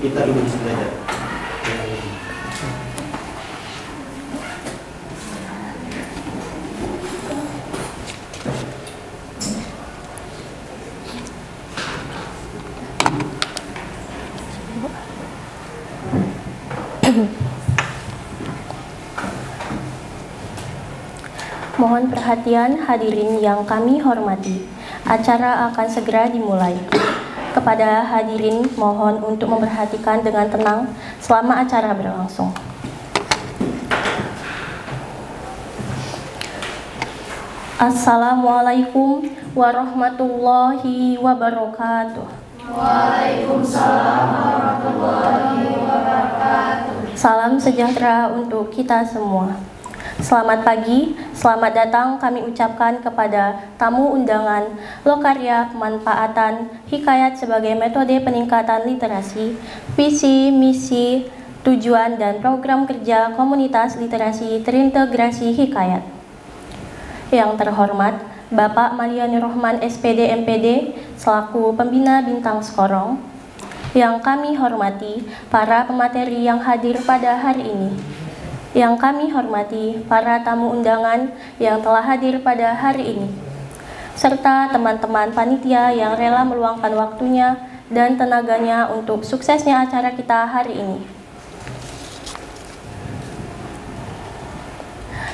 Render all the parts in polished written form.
kita Ibnu Derajat. Mohon perhatian hadirin yang kami hormati. Acara akan segera dimulai. Kepada hadirin mohon untuk memperhatikan dengan tenang selama acara berlangsung. Assalamualaikum warahmatullahi wabarakatuh. Waalaikumsalam warahmatullahi wabarakatuh. Salam sejahtera untuk kita semua. Selamat pagi, selamat datang kami ucapkan kepada tamu undangan Lokarya Pemanfaatan Hikayat sebagai metode peningkatan literasi, visi, misi, tujuan, dan program kerja komunitas literasi terintegrasi Hikayat. Yang terhormat, Bapak Maliani Rohman SPD MPD selaku Pembina Bintang Skorong. Yang kami hormati, para pemateri yang hadir pada hari ini. Yang kami hormati para tamu undangan yang telah hadir pada hari ini, serta teman-teman panitia yang rela meluangkan waktunya dan tenaganya untuk suksesnya acara kita hari ini.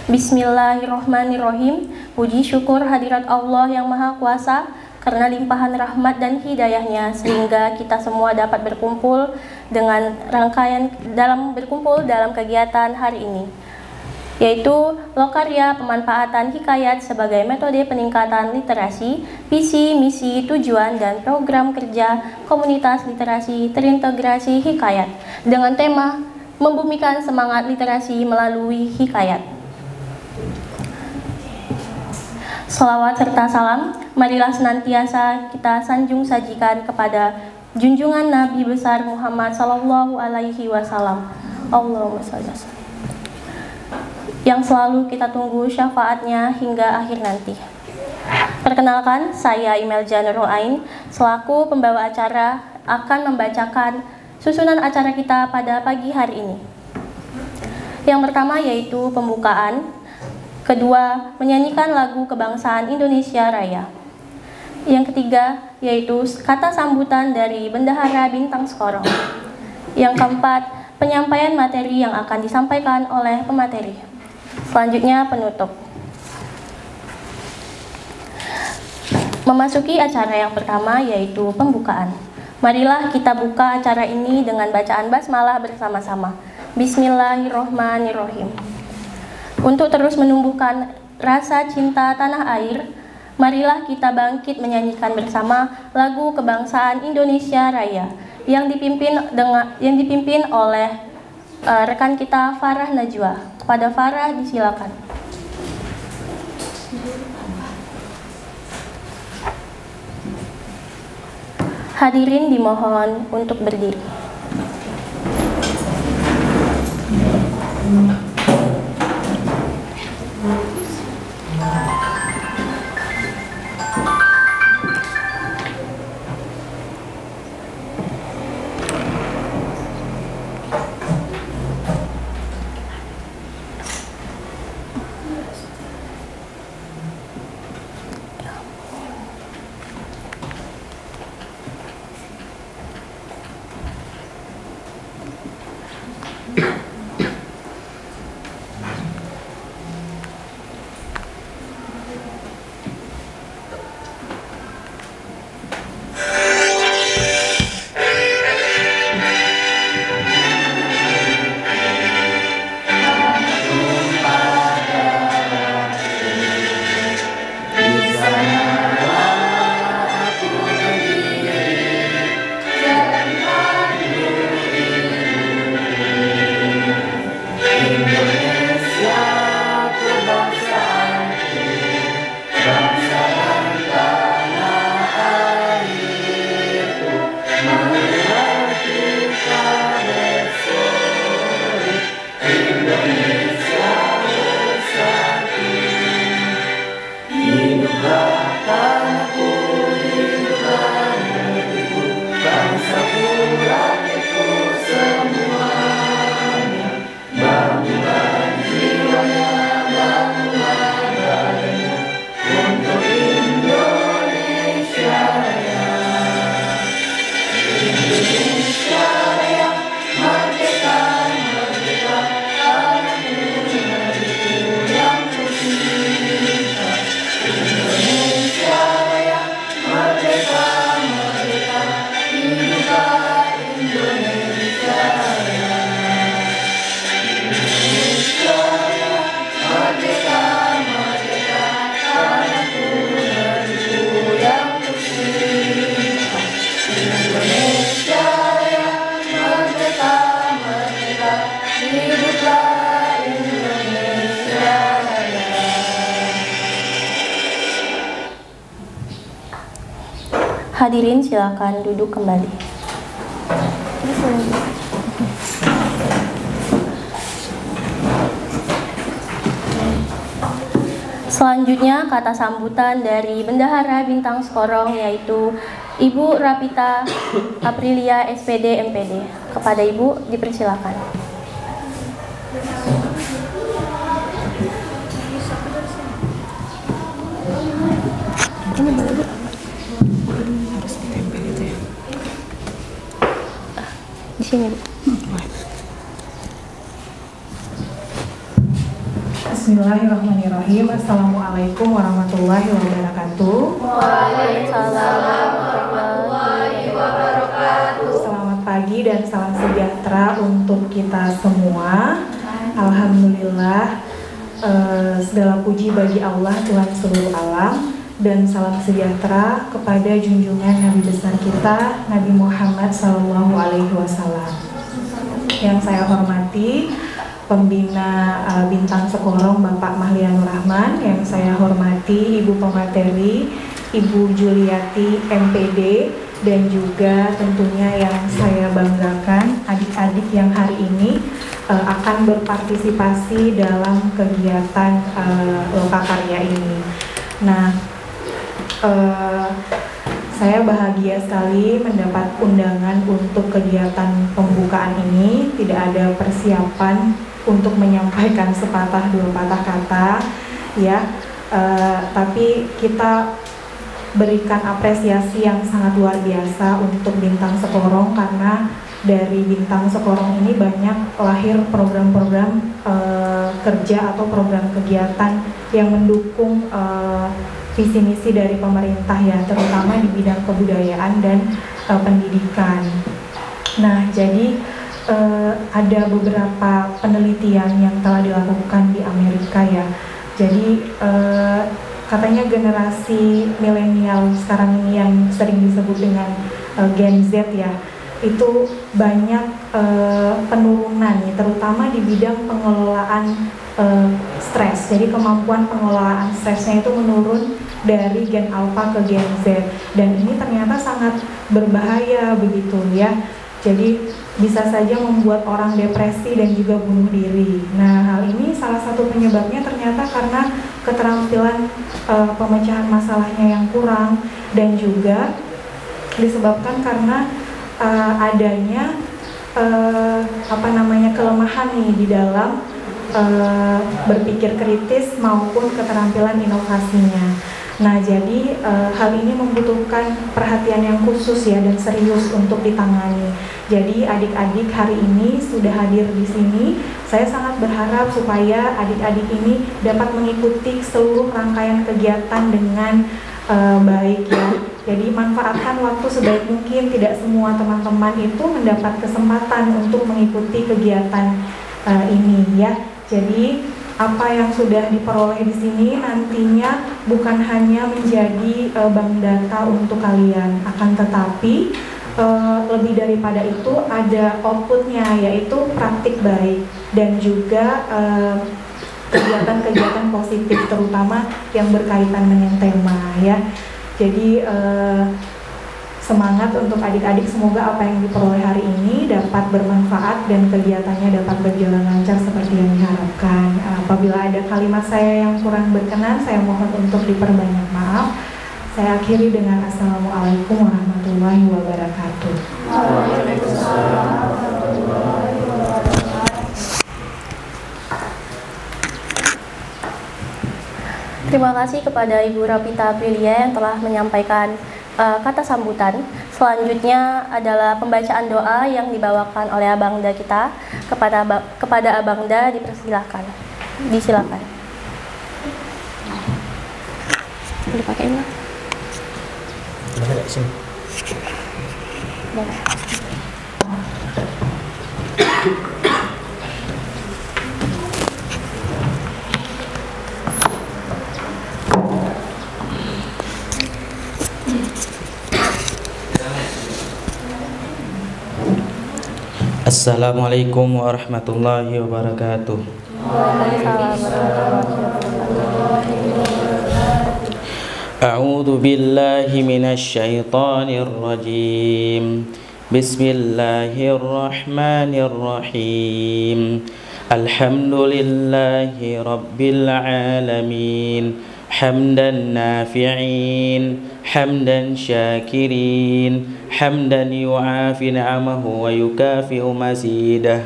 Bismillahirrohmanirrohim. Puji syukur hadirat Allah yang Maha Kuasa karena limpahan rahmat dan hidayahnya sehingga kita semua dapat berkumpul dalam kegiatan hari ini, yaitu Lokarya Pemanfaatan Hikayat sebagai metode peningkatan literasi, visi, misi, tujuan, dan program kerja komunitas literasi terintegrasi Hikayat dengan tema membumikan semangat literasi melalui hikayat. Shalawat serta salam, marilah senantiasa kita sanjung sajikan kepada junjungan Nabi besar Muhammad Sallallahu Alaihi Wasallam. Allahumma shalli ala sayyidina, yang selalu kita tunggu syafaatnya hingga akhir nanti. Perkenalkan, saya Imelja Nurul Ain selaku pembawa acara akan membacakan susunan acara kita pada pagi hari ini. Yang pertama yaitu pembukaan. Kedua, menyanyikan lagu kebangsaan Indonesia Raya. Yang ketiga, yaitu kata sambutan dari Bendahara Bintang Skorong. Yang keempat, penyampaian materi yang akan disampaikan oleh pemateri. Selanjutnya, penutup. Memasuki acara yang pertama, yaitu pembukaan. Marilah kita buka acara ini dengan bacaan basmalah bersama-sama. Bismillahirrohmanirrohim. Untuk terus menumbuhkan rasa cinta tanah air, marilah kita bangkit menyanyikan bersama lagu kebangsaan Indonesia Raya yang dipimpin oleh rekan kita Farah Najwa. Kepada Farah disilakan. Hadirin dimohon untuk berdiri. Hadirin silakan duduk kembali. Selanjutnya kata sambutan dari Bendahara Bintang Sekorong yaitu Ibu Rapita Aprilia SPD MPD. Kepada Ibu dipersilakan. Di sini, Bu. Bismillahirrahmanirrahim. Assalamualaikum warahmatullahi wabarakatuh. Waalaikumsalam warahmatullahi wabarakatuh. Selamat pagi dan salam sejahtera untuk kita semua. Alhamdulillah, segala puji bagi Allah Tuhan seluruh alam, dan salam sejahtera kepada junjungan Nabi besar kita Nabi Muhammad SAW. Yang saya hormati Pembina Bintang Sekorong Bapak Mahlianur Rahman, yang saya hormati Ibu Pemateri Ibu Juliati MPD, dan juga tentunya yang saya banggakan adik-adik yang hari ini akan berpartisipasi dalam kegiatan Lokakarya ini. Nah, saya bahagia sekali mendapat undangan untuk kegiatan pembukaan ini. Tidak ada persiapan untuk menyampaikan sepatah dua patah kata, ya. Tapi kita berikan apresiasi yang sangat luar biasa untuk Bintang Sekorong, karena dari Bintang Sekorong ini banyak lahir program-program kerja atau program kegiatan yang mendukung visi misi dari pemerintah, ya, terutama di bidang kebudayaan dan pendidikan. Nah, jadi ada beberapa penelitian yang telah dilakukan di Amerika, ya. Jadi katanya generasi milenial sekarang ini yang sering disebut dengan Gen Z, ya, itu banyak penurunan, ya, terutama di bidang pengelolaan stres. Jadi kemampuan pengelolaan stresnya itu menurun dari Gen Alpha ke Gen Z, dan ini ternyata sangat berbahaya begitu, ya. Jadi bisa saja membuat orang depresi dan juga bunuh diri. Nah, hal ini salah satu penyebabnya ternyata karena keterampilan pemecahan masalahnya yang kurang, dan juga disebabkan karena adanya kelemahan nih di dalam berpikir kritis maupun keterampilan inovasinya. Nah, jadi hal ini membutuhkan perhatian yang khusus, ya, dan serius untuk ditangani. Jadi adik-adik hari ini sudah hadir di sini. Saya sangat berharap supaya adik-adik ini dapat mengikuti seluruh rangkaian kegiatan dengan baik, ya. Jadi manfaatkan waktu sebaik mungkin. Tidak semua teman-teman itu mendapat kesempatan untuk mengikuti kegiatan ini, ya. Jadi apa yang sudah diperoleh di sini nantinya bukan hanya menjadi bank data untuk kalian, akan tetapi lebih daripada itu ada outputnya, yaitu praktik baik dan juga kegiatan-kegiatan positif, terutama yang berkaitan dengan tema, ya. Jadi semangat untuk adik-adik, semoga apa yang diperoleh hari ini dapat bermanfaat dan kegiatannya dapat berjalan lancar seperti yang diharapkan. Apabila ada kalimat saya yang kurang berkenan, saya mohon untuk diperbanyak maaf. Saya akhiri dengan Assalamualaikum warahmatullahi wabarakatuh. Waalaikumsalam warahmatullahi wabarakatuh. Terima kasih kepada Ibu Rapita Aprilia yang telah menyampaikan kata sambutan. Selanjutnya adalah pembacaan doa yang dibawakan oleh Abangda kita. Kepada Abangda disilakan. Dipakai lah. Assalamualaikum warahmatullahi wabarakatuh. Waalaikumsalam warahmatullahi wabarakatuh. أعوذ بالله من الشيطان الرجيم بسم الله الرحمن الرحيم الحمد لله رب العالمين حمدا نافعين حمدا شاكرين حمدا يعافي نعمه ويكافئ مزيده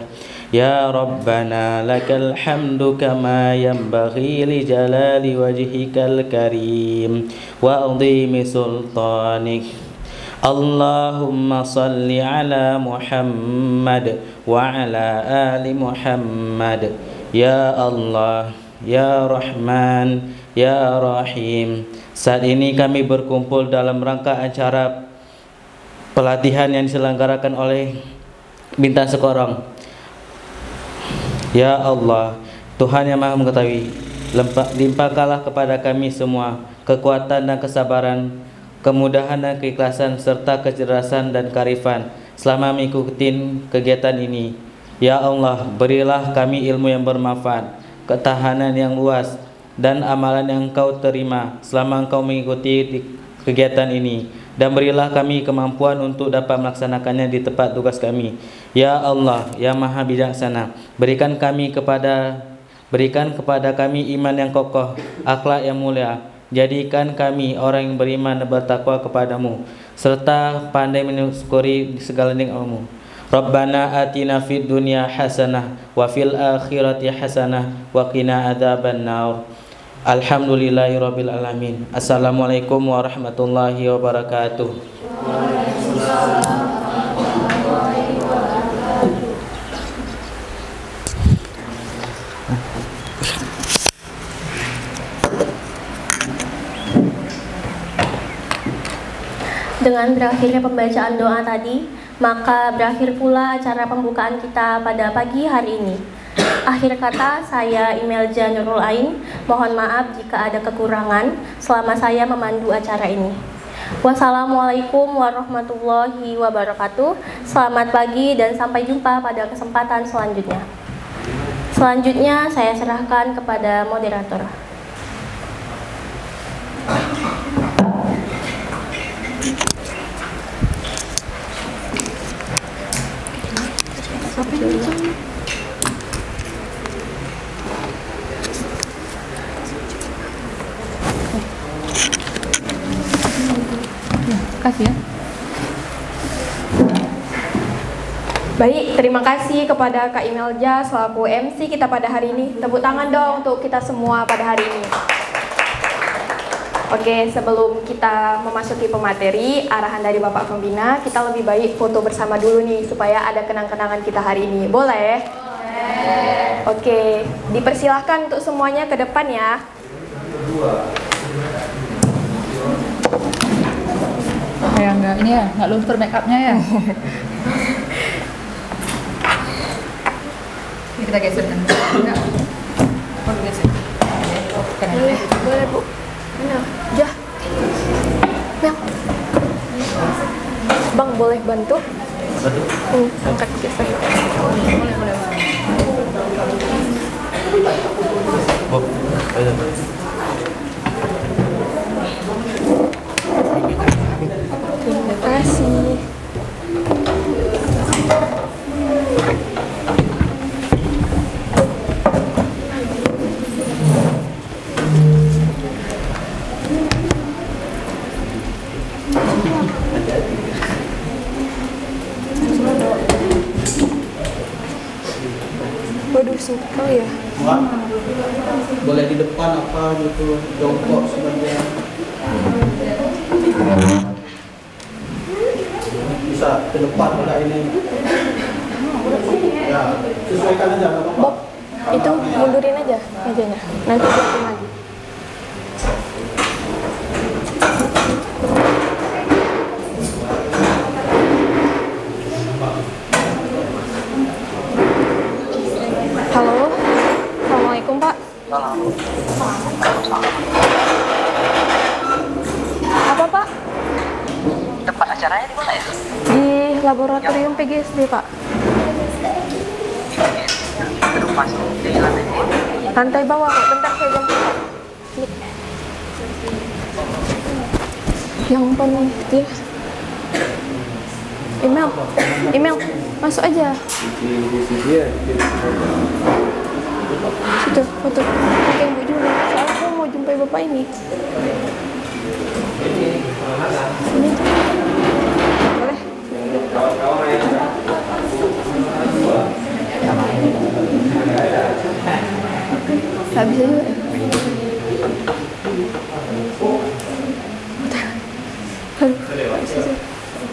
يا ربنا لك الحمد كما ينبغي لجلال وجهك الكريم وعظيم سلطانك اللهم صل على محمد وعلى آل محمد يا الله ya Rahman ya Rahim. Saat ini kami berkumpul dalam rangka acara pelatihan yang diselenggarakan oleh Bintang Sekorong. Ya Allah, Tuhan yang Maha Mengetahui, limpahkanlah kepada kami semua kekuatan dan kesabaran, kemudahan dan keikhlasan, serta kecerdasan dan kearifan selama mengikuti kegiatan ini. Ya Allah, berilah kami ilmu yang bermanfaat, ketahanan yang luas, dan amalan yang Engkau terima selama Engkau mengikuti kegiatan ini, dan berilah kami kemampuan untuk dapat melaksanakannya di tempat tugas kami. Ya Allah, ya Maha Bijaksana, berikan kepada kami iman yang kokoh, akhlak yang mulia. Jadikan kami orang yang beriman dan bertakwa kepadamu, serta pandai mensyukuri segala nikmat-Mu. Rabbana atina fid dunya hasanah wa fil akhirati hasanah wa qina adzabannar. Alhamdulillahirabbil alamin. Assalamualaikum warahmatullahi wabarakatuh. Dengan berakhirnya pembacaan doa tadi, maka berakhir pula acara pembukaan kita pada pagi hari ini. Akhir kata, saya Imelja Nurul Ain, mohon maaf jika ada kekurangan selama saya memandu acara ini. Wassalamualaikum warahmatullahi wabarakatuh. Selamat pagi dan sampai jumpa pada kesempatan selanjutnya. Selanjutnya saya serahkan kepada moderator. Kasih ya. Baik, terima kasih kepada Kak Imelja selaku MC kita pada hari ini. Tepuk tangan dong untuk kita semua pada hari ini. Oke, sebelum kita memasuki pemateri, arahan dari Bapak Pembina, kita lebih baik foto bersama dulu nih supaya ada kenang-kenangan kita hari ini. Boleh? Boleh. Oke, dipersilahkan untuk semuanya ke depan ya. Ya enggak, ini ya, enggak luntur make upnya ya. Ini kita geser kan? Enggak. Oh, geser. Boleh, boleh Bu. Mana? Jah. Mel. Bang, boleh bantu? Angkat geser. Boleh. Terima kasih. Waduh, sumpah ya. Boleh di depan apa gitu, jongkok sebenarnya. Bisa ke depan enggak ini? Ya, sesuaikan aja. Bob, itu mundurin aja mejanya. Nanti buatin lagi. Halo, Assalamualaikum Pak. Apa Pak? Tempat acaranya di mana ya? Di laboratorium PGSD Pak. Belum masuk di lantai. Lantai bawah Pak, bentar saya jemput Pak. Ini. Yang paling dia. Email, masuk aja. Situ, foto. Pakai Bu Juli. Soalnya aku mau jumpai bapak ini. Sini. Boleh? Gak bisa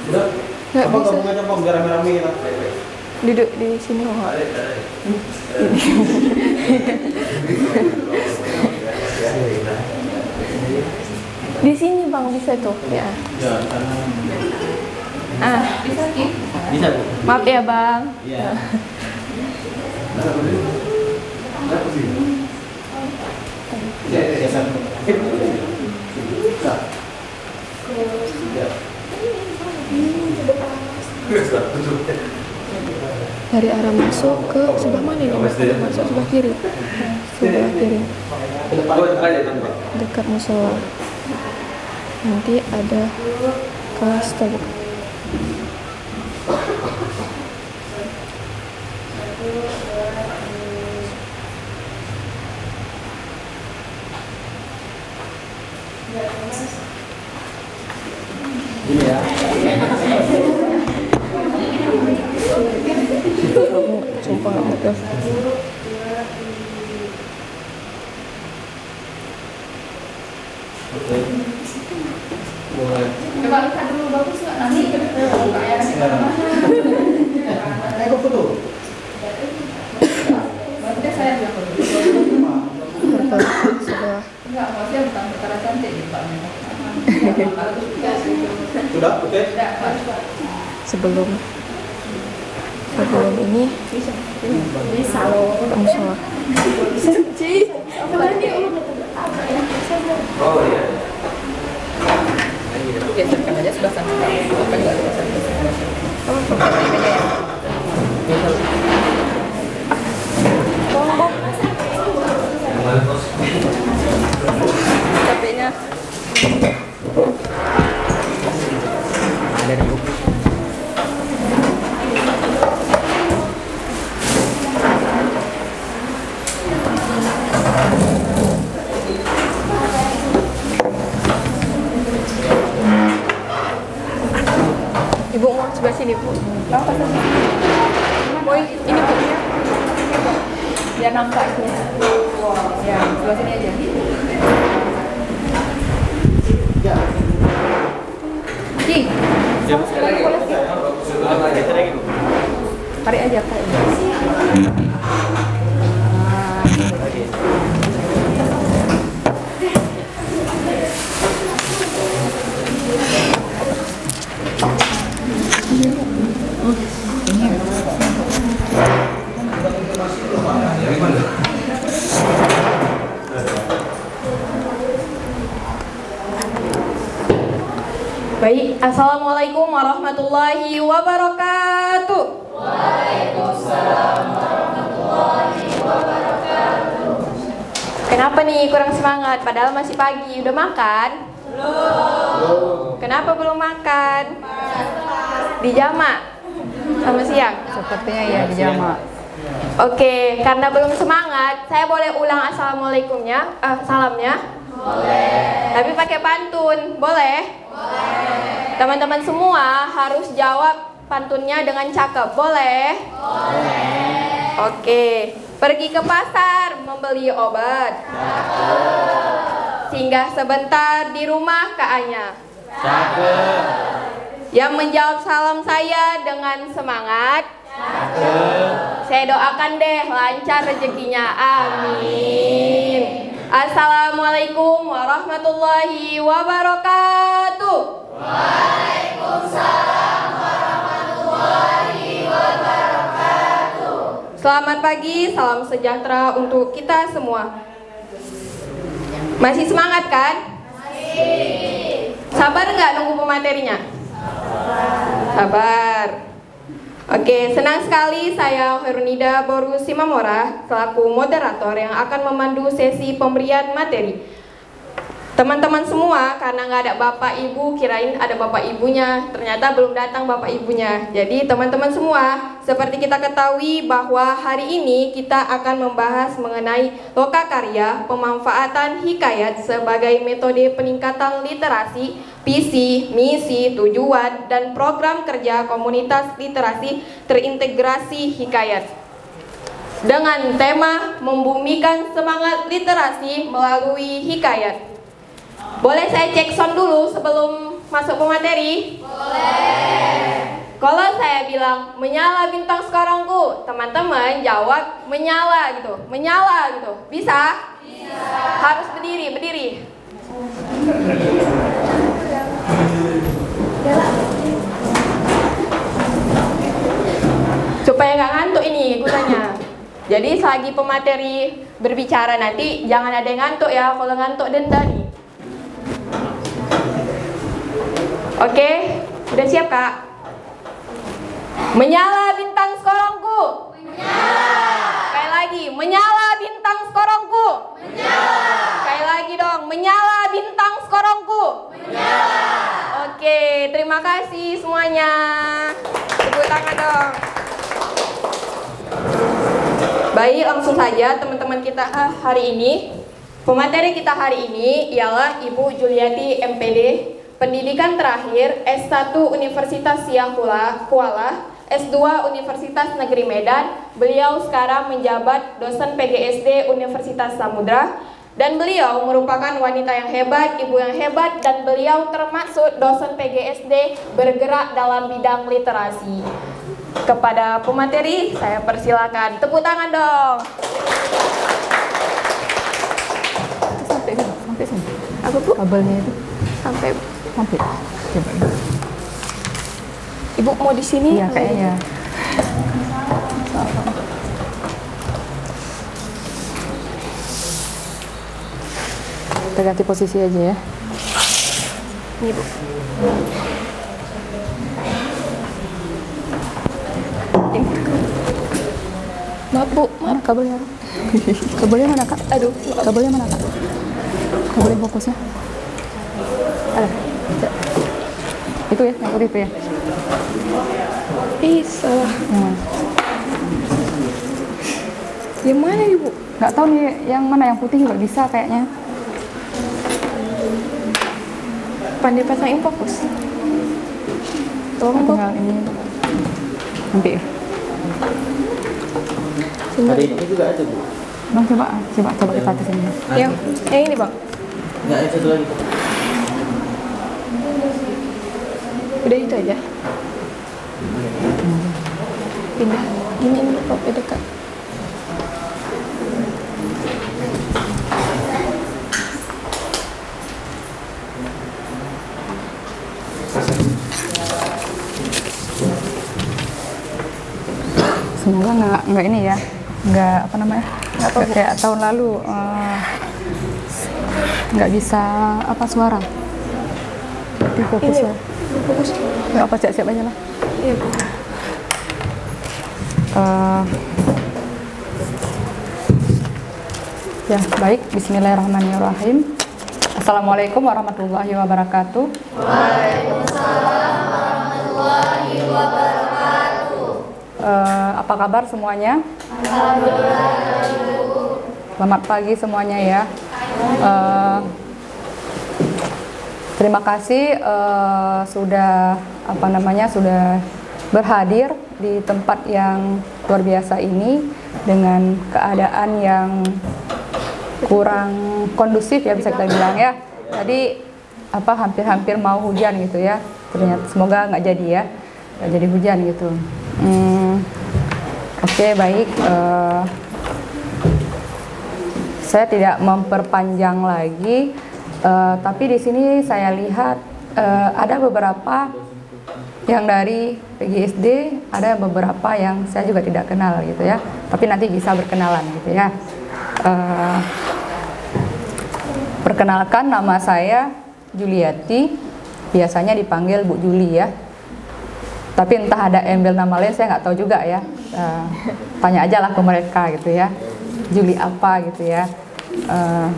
juga. Nggak Apa bisa. kamu ngajak bang biar rame-rame kita? Duduk di sini. Di sini bang bisa tuh ya. Bisa Bu? Maaf ya bang. Iya. Dari arah masuk ke sebelah mana ini? Masuk sebelah kiri. Sebelah kiri. Dekat musola. Nanti ada kelas terbuka. Gini ya. Sumpah nggak mudah. Boleh. Coba lihat dulu bagus nggak nanti Kok foto? berarti saya bilang Sebelah enggak maksudnya bukan perkara cantik gitu Pak. Sudah, oke. sebelum ini Bisa loh. musola. Oh iya. Geserkan aja sebelah sana. Apa enggak sebelah sana? Capeknya. Ada di buku. Ibu mau sebelah sini bu. Boy, ini bu. Biar nampak itu. Ya, sebelah sini aja. Ki, Tarik aja, tarik aja. Baik, assalamualaikum warahmatullahi wabarakatuh. Waalaikumsalam warahmatullahi wabarakatuh. Kenapa nih kurang semangat? Padahal masih pagi. Udah makan? Belum. Kenapa belum makan? Di jamak? Sama siang? sepertinya ya di jamak. Oke, karena belum semangat, saya boleh ulang assalamualaikumnya, salamnya? Boleh. Tapi pakai pantun, boleh? Boleh. Teman-teman semua harus jawab pantunnya dengan cakep, boleh? Boleh. Oke, pergi ke pasar membeli obat. Cakep. Singgah sebentar di rumah Kak Anya. Cakep. Yang menjawab salam saya dengan semangat. Saya doakan deh lancar rezekinya, amin. Assalamualaikum warahmatullahi wabarakatuh. Waalaikumsalam warahmatullahi wabarakatuh. Selamat pagi, salam sejahtera untuk kita semua. Masih semangat kan? Masih. Sabar nggak nunggu pematerinya? Sabar. Oke, senang sekali saya Herunida Boru Simamora selaku moderator yang akan memandu sesi pemberian materi. Teman-teman semua, karena nggak ada bapak ibu, kirain ada bapak ibunya, ternyata belum datang bapak ibunya. Jadi teman-teman semua, seperti kita ketahui bahwa hari ini kita akan membahas mengenai lokakarya, pemanfaatan hikayat sebagai metode peningkatan literasi, visi, misi, tujuan, dan program kerja komunitas literasi terintegrasi hikayat. Dengan tema membumikan semangat literasi melalui hikayat. Boleh saya cek sound dulu sebelum masuk ke materi? Boleh. Kalau saya bilang menyala bintang sekarangku, teman-teman jawab menyala gitu. Menyala gitu. Bisa? Bisa. Harus berdiri, berdiri. Supaya nggak ngantuk ini gunanya. Jadi selagi pemateri berbicara nanti jangan ada yang ngantuk ya. Kalau ngantuk denda nih. Oke, udah siap Kak? Menyala bintang sekorongku. Menyala. Sekali lagi, menyala bintang sekorongku. Menyala. Sekali lagi dong, menyala bintang sekorongku. Menyala. Oke, terima kasih semuanya. Tepuk tangan dong. Baik, langsung saja teman-teman kita hari ini. Pemateri kita hari ini ialah Ibu Juliati MPD, pendidikan terakhir S1 Universitas Siak Kuala, S2 Universitas Negeri Medan. Beliau sekarang menjabat dosen PGSD Universitas Samudra, dan beliau merupakan wanita yang hebat, ibu yang hebat, dan beliau termasuk dosen PGSD bergerak dalam bidang literasi. Kepada pemateri saya persilakan, tepuk tangan dong. Sampai sini. Apa Bu? Kabelnya itu Sampai. coba. Ibu mau di sini? Iya kayaknya. Kita ganti posisi aja ya. Ini Bu. Maaf Bu, Mana kabelnya? Kabelnya mana Kak? aduh. Kabelnya mana Kak? Kabelnya fokusnya. Ada. Itu ya, yang putih itu ya. Salah. Yang Yang mana Ibu? nggak tahu nih yang mana, yang putih nggak bisa kayaknya. Pandai pasangin fokus. Tolong Bu. Tinggal ini. Nanti. Hari ini juga ada Bu. Bang coba kita tes ini. Yang ini Bang. Nggak ada satu lagi. Udah itu aja. Pindah. Ini kok dekat. Semoga nggak ini ya, nggak apa namanya, nggak kayak tahun lalu nggak bisa apa suara. Itu fokus ya. Fokus. Nggak apa, siap-siap aja lah. Iya Bu. Ya baik, Bismillahirrahmanirrahim. Assalamualaikum warahmatullahi wabarakatuh. Waalaikumsalam warahmatullahi wabarakatuh. Apa kabar semuanya? Alhamdulillah. Selamat pagi semuanya ya. Terima kasih sudah sudah berhadir di tempat yang luar biasa ini dengan keadaan yang kurang kondusif ya, bisa kita bilang ya. Jadi hampir-hampir mau hujan gitu ya. Ternyata semoga nggak jadi ya, nggak jadi hujan gitu. Oke, baik. Saya tidak memperpanjang lagi, tapi di sini saya lihat ada beberapa yang dari PGSD, ada beberapa yang saya juga tidak kenal gitu ya. Tapi nanti bisa berkenalan gitu ya. Perkenalkan, nama saya Juliati, biasanya dipanggil Bu Juli ya. Tapi entah ada embel nama lain saya nggak tahu juga ya. Tanya aja lah ke mereka gitu ya. Juli apa gitu ya.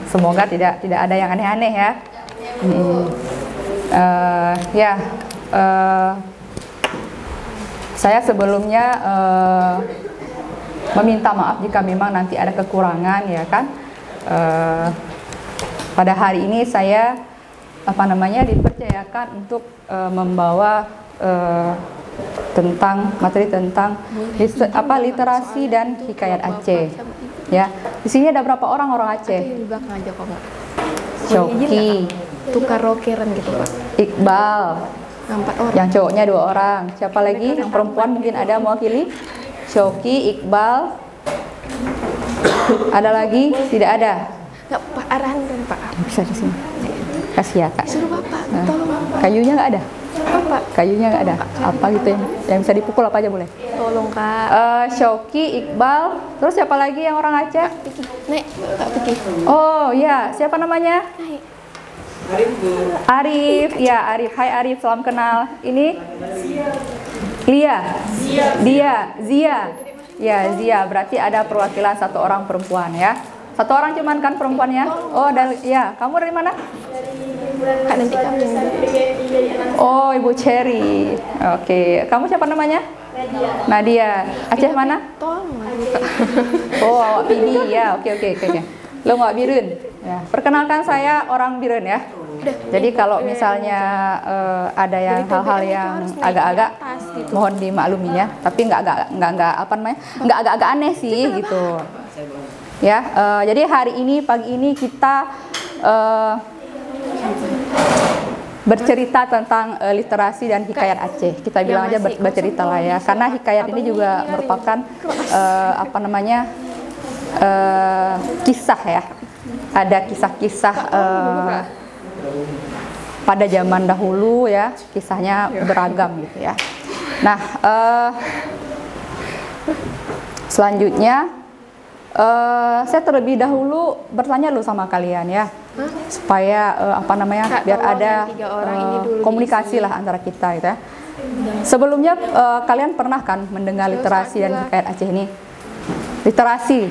Semoga tidak ada yang aneh-aneh ya. Saya sebelumnya meminta maaf jika memang nanti ada kekurangan ya kan. Pada hari ini saya dipercayakan untuk membawa materi tentang literasi dan hikayat Aceh. Ya, di sini ada berapa orang Aceh? Di belakang aja kok, Pak. Coki, Tukar rokeran gitu, Pak. Iqbal, 4 orang. yang cowoknya 2 orang. Siapa lagi? Yang perempuan mungkin ada mewakili? Coki, Iqbal. Ada lagi? Tidak ada. Nggak, Pak, arahan kan, Pak. Bisa di sini. Kasih ya, Kak. Suruh Bapak, tolong Bapak. Kayunya nggak ada? Bapak, Kayunya nggak ada. Apa gitu yang bisa dipukul apa aja boleh? tolong Kak. Shoki, Iqbal, terus siapa lagi yang orang Aceh? Piki, naik, Kak Piki. Oh ya, siapa namanya? Naik. Arif, ya Arif. Hai Arif, salam kenal. Ini Lia, Zia. Ya Zia, berarti ada perwakilan 1 orang perempuan ya. 1 orang cuman kan perempuannya? Oh, ya. Kamu dari mana? Kak, nanti kami Oh, Ibu Cherry. Oke, kamu siapa namanya? Nadia. Aceh mana? tolong. Oh, awak Pidi ya. Oke. Lo awak Birun. Ya, perkenalkan saya orang Birun ya. Jadi kalau misalnya ada yang hal-hal yang agak-agak mohon dimaklumi ya. Tapi nggak agak-agak aneh sih gitu. Ya, jadi pagi ini kita bercerita tentang literasi dan hikayat Aceh. Kita bilang aja bercerita lah ya, karena hikayat ini juga merupakan kisah ya. Ada kisah-kisah pada zaman dahulu ya, kisahnya beragam gitu ya. Nah, selanjutnya saya terlebih dahulu bertanya dulu sama kalian ya, supaya biar ada komunikasi lah antara kita gitu ya. Sebelumnya kalian pernah kan mendengar literasi dan hikayat Aceh ini? Literasi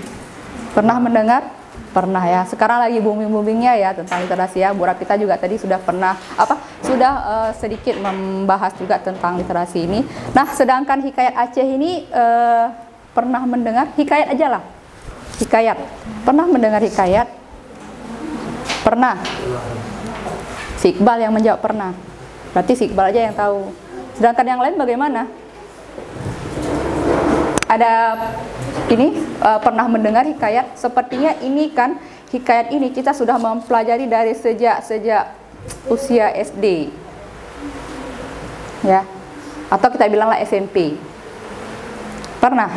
pernah mendengar? Pernah ya. Sekarang lagi booming-boomingnya ya tentang literasi ya. Bu Rapita juga tadi sudah pernah sedikit membahas juga tentang literasi ini. Nah, sedangkan hikayat Aceh ini pernah mendengar? Hikayat aja lah. Hikayat. Pernah mendengar hikayat? Pernah. Si Iqbal yang menjawab pernah. Berarti si Iqbal aja yang tahu. Sedangkan yang lain bagaimana? Ada pernah mendengar hikayat? Sepertinya ini kan hikayat ini kita sudah mempelajari dari sejak usia SD. Ya. Atau kita bilanglah SMP. Pernah?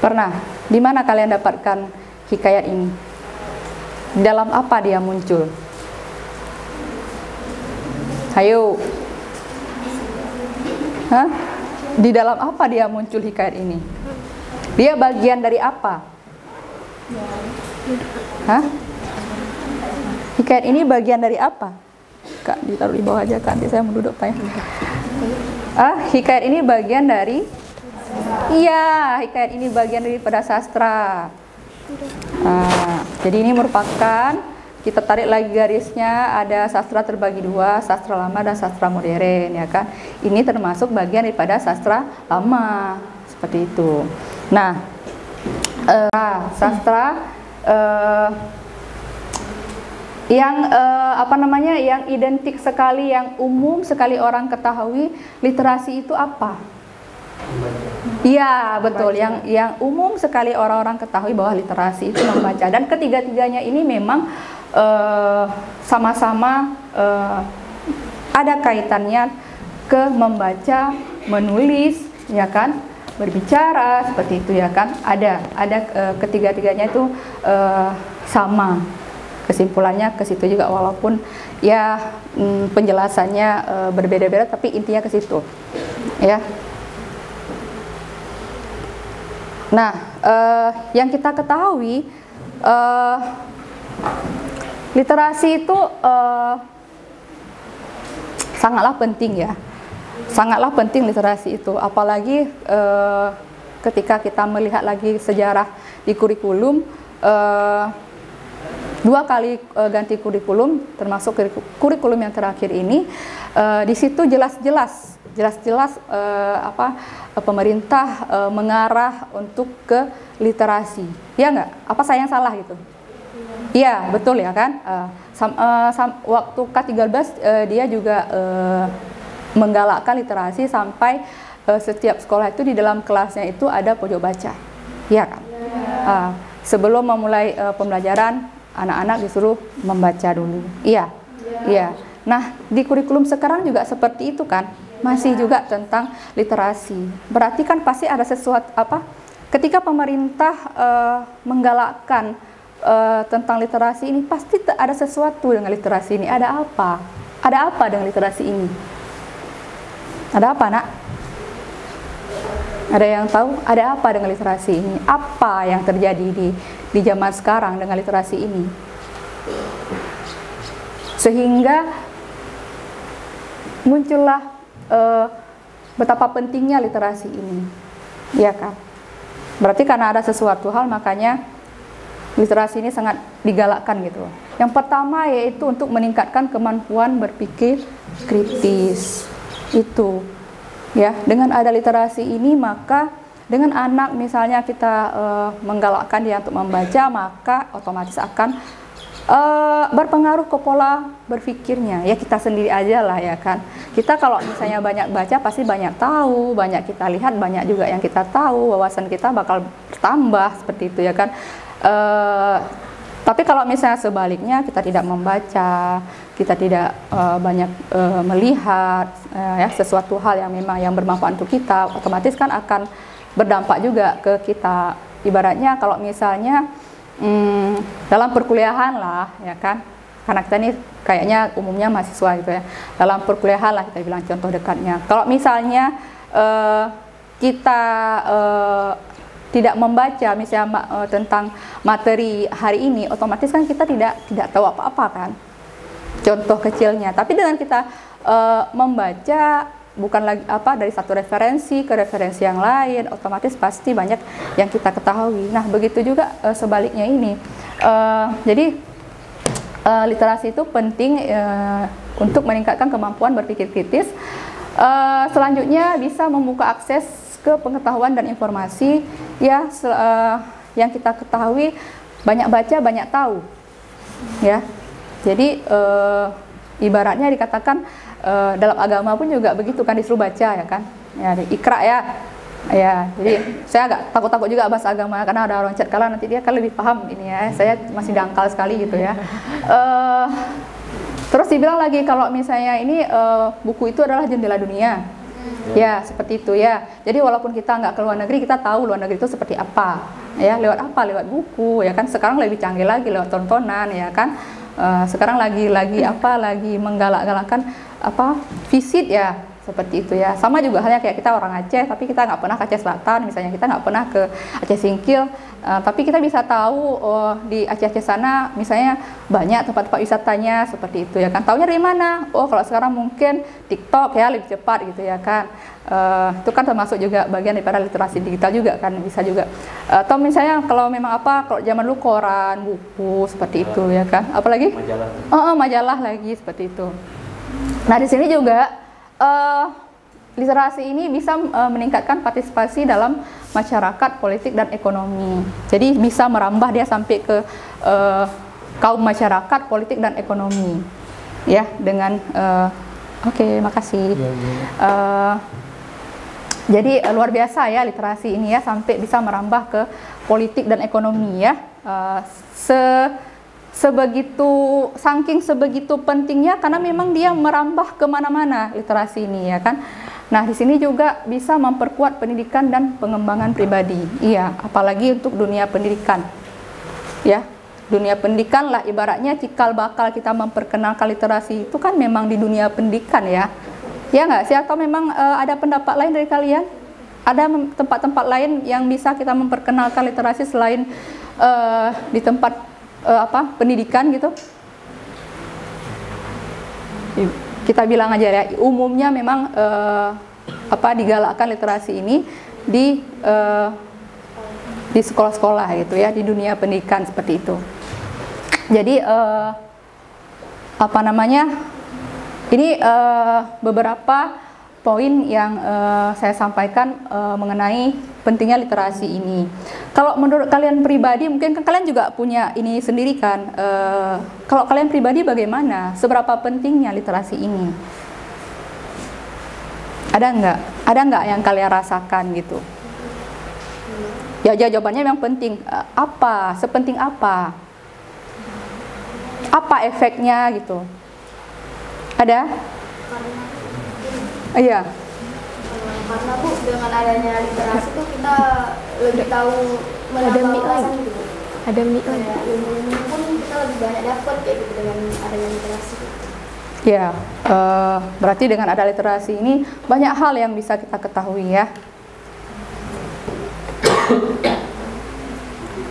Pernah. Di mana kalian dapatkan hikayat ini? Dalam apa dia muncul? Ayo. Hah? Di dalam apa dia muncul hikayat ini? Dia bagian dari apa? Hah? Hikayat ini bagian dari apa? Kak, ditaruh di bawah aja Kak, nanti saya mau duduk Pak ya. Hikayat ini bagian dari? Iya, hikayat ini bagian daripada sastra. Jadi ini merupakan, kita tarik lagi garisnya, ada sastra terbagi 2, sastra lama dan sastra modern ya kan. Ini termasuk bagian daripada sastra lama, seperti itu. Nah, sastra yang yang identik sekali, yang umum sekali orang ketahui, literasi itu apa? Iya, betul. Yang umum sekali orang-orang ketahui bahwa literasi itu membaca, dan ketiga-tiganya ini memang sama-sama ada kaitannya ke membaca, menulis, ya kan, berbicara, seperti itu ya kan. Ada ketiga-tiganya itu sama. Kesimpulannya ke situ juga, walaupun ya penjelasannya berbeda-beda, tapi intinya ke situ. Ya. Nah, yang kita ketahui, literasi itu sangatlah penting ya, sangatlah penting literasi itu. Apalagi ketika kita melihat lagi sejarah di kurikulum, 2 kali ganti kurikulum, termasuk kurikulum yang terakhir ini. Di situ jelas-jelas pemerintah mengarah untuk ke literasi. Ya nggak? Apa saya yang salah gitu? Iya, betul ya kan? Waktu K13 dia juga menggalakkan literasi sampai setiap sekolah itu di dalam kelasnya itu ada pojok baca. Iya kan? Sebelum memulai pembelajaran, anak-anak disuruh membaca dulu. Iya. Iya. Nah, di kurikulum sekarang juga seperti itu kan? Masih juga tentang literasi. Berarti kan pasti ada sesuatu ketika pemerintah menggalakkan tentang literasi ini, pasti ada sesuatu dengan literasi ini. Ada apa? Ada apa dengan literasi ini? Ada apa, Nak? Ada yang tahu? Ada apa dengan literasi ini? Apa yang terjadi di zaman sekarang dengan literasi ini? Sehingga muncullah betapa pentingnya literasi ini, ya kan? Berarti karena ada sesuatu hal, makanya literasi ini sangat digalakkan gitu. Yang pertama yaitu untuk meningkatkan kemampuan berpikir kritis. Itu, ya. Dengan ada literasi ini, maka dengan anak misalnya kita menggalakkan dia untuk membaca, maka otomatis akan berpengaruh ke pola berpikirnya. Ya kita sendiri aja lah ya kan. Kita kalau misalnya banyak baca pasti banyak tahu, banyak kita lihat, banyak juga yang kita tahu, wawasan kita bakal bertambah seperti itu ya kan. Tapi kalau misalnya sebaliknya kita tidak membaca, kita tidak banyak melihat ya sesuatu hal yang memang yang bermanfaat untuk kita, otomatis kan akan berdampak juga ke kita. Ibaratnya kalau misalnya dalam perkuliahan lah ya kan, karena kita ini kayaknya umumnya mahasiswa gitu ya, dalam perkuliahan lah kita bilang contoh dekatnya. Kalau misalnya kita tidak membaca misalnya tentang materi hari ini, otomatis kan kita tidak tahu apa-apa kan, contoh kecilnya. Tapi dengan kita membaca bukan lagi dari satu referensi ke referensi yang lain, otomatis pasti banyak yang kita ketahui. Nah begitu juga sebaliknya ini. Jadi literasi itu penting untuk meningkatkan kemampuan berpikir kritis. Selanjutnya bisa membuka akses ke pengetahuan dan informasi ya, yang kita ketahui. Banyak baca banyak tahu ya. Jadi ibaratnya dikatakan dalam agama pun juga begitu kan, disuruh baca ya kan, ya Iqra ya. Jadi saya agak takut juga bahasa agama karena ada orang chat kalah, nanti dia kan lebih paham ini ya, saya masih dangkal sekali gitu ya. Terus dibilang lagi kalau misalnya ini buku itu adalah jendela dunia, ya seperti itu ya. Jadi walaupun kita nggak ke luar negeri, kita tahu luar negeri itu seperti apa ya, lewat apa, lewat buku ya kan. Sekarang lebih canggih lagi lewat tontonan ya kan. Sekarang lagi menggalak-galakkan visit ya, seperti itu ya. Sama juga halnya kayak kita orang Aceh, tapi kita nggak pernah ke Aceh Selatan misalnya, kita nggak pernah ke Aceh Singkil, tapi kita bisa tahu di Aceh sana misalnya banyak tempat-tempat wisatanya seperti itu ya kan. Taunya dari mana? Oh kalau sekarang mungkin TikTok ya, lebih cepat gitu ya kan. Itu kan termasuk juga bagian daripada literasi digital juga kan, bisa juga. Atau misalnya kalau memang kalau zaman dulu koran, buku seperti itu ya kan. Apalagi majalah. Majalah lagi seperti itu. Nah di sini juga literasi ini bisa meningkatkan partisipasi dalam masyarakat, politik dan ekonomi. Jadi bisa merambah dia sampai ke kaum masyarakat, politik dan ekonomi. Ya dengan oke, makasih. Jadi luar biasa ya literasi ini ya, sampai bisa merambah ke politik dan ekonomi ya. Saking sebegitu pentingnya karena memang dia merambah kemana-mana literasi ini ya kan. Nah di sini juga bisa memperkuat pendidikan dan pengembangan pribadi. Iya, apalagi untuk dunia pendidikan. Ya, dunia pendidikan lah ibaratnya cikal bakal kita memperkenalkan literasi itu kan memang di dunia pendidikan ya. Ya nggak sih? Atau memang ada pendapat lain dari kalian? Ada tempat-tempat lain yang bisa kita memperkenalkan literasi selain di tempat pendidikan gitu? Kita bilang aja ya, umumnya memang digalakkan literasi ini di sekolah-sekolah gitu ya, di dunia pendidikan seperti itu. Jadi apa namanya? Ini beberapa poin yang saya sampaikan mengenai pentingnya literasi ini. Kalau menurut kalian pribadi, mungkin kan kalian juga punya ini sendiri kan. Kalau kalian pribadi bagaimana? Seberapa pentingnya literasi ini? Ada nggak yang kalian rasakan gitu? Ya jawabannya memang penting. Apa? Sepenting apa? Apa efeknya gitu? Ada? Iya. Karena Bu, dengan adanya literasi tuh kita lebih tahu menambah wawasan gitu. Ada mie lagi. Ilmu pun kita lebih banyak dapat kayak gitu dengan adanya literasi. Ya, berarti dengan ada literasi ini banyak hal yang bisa kita ketahui ya.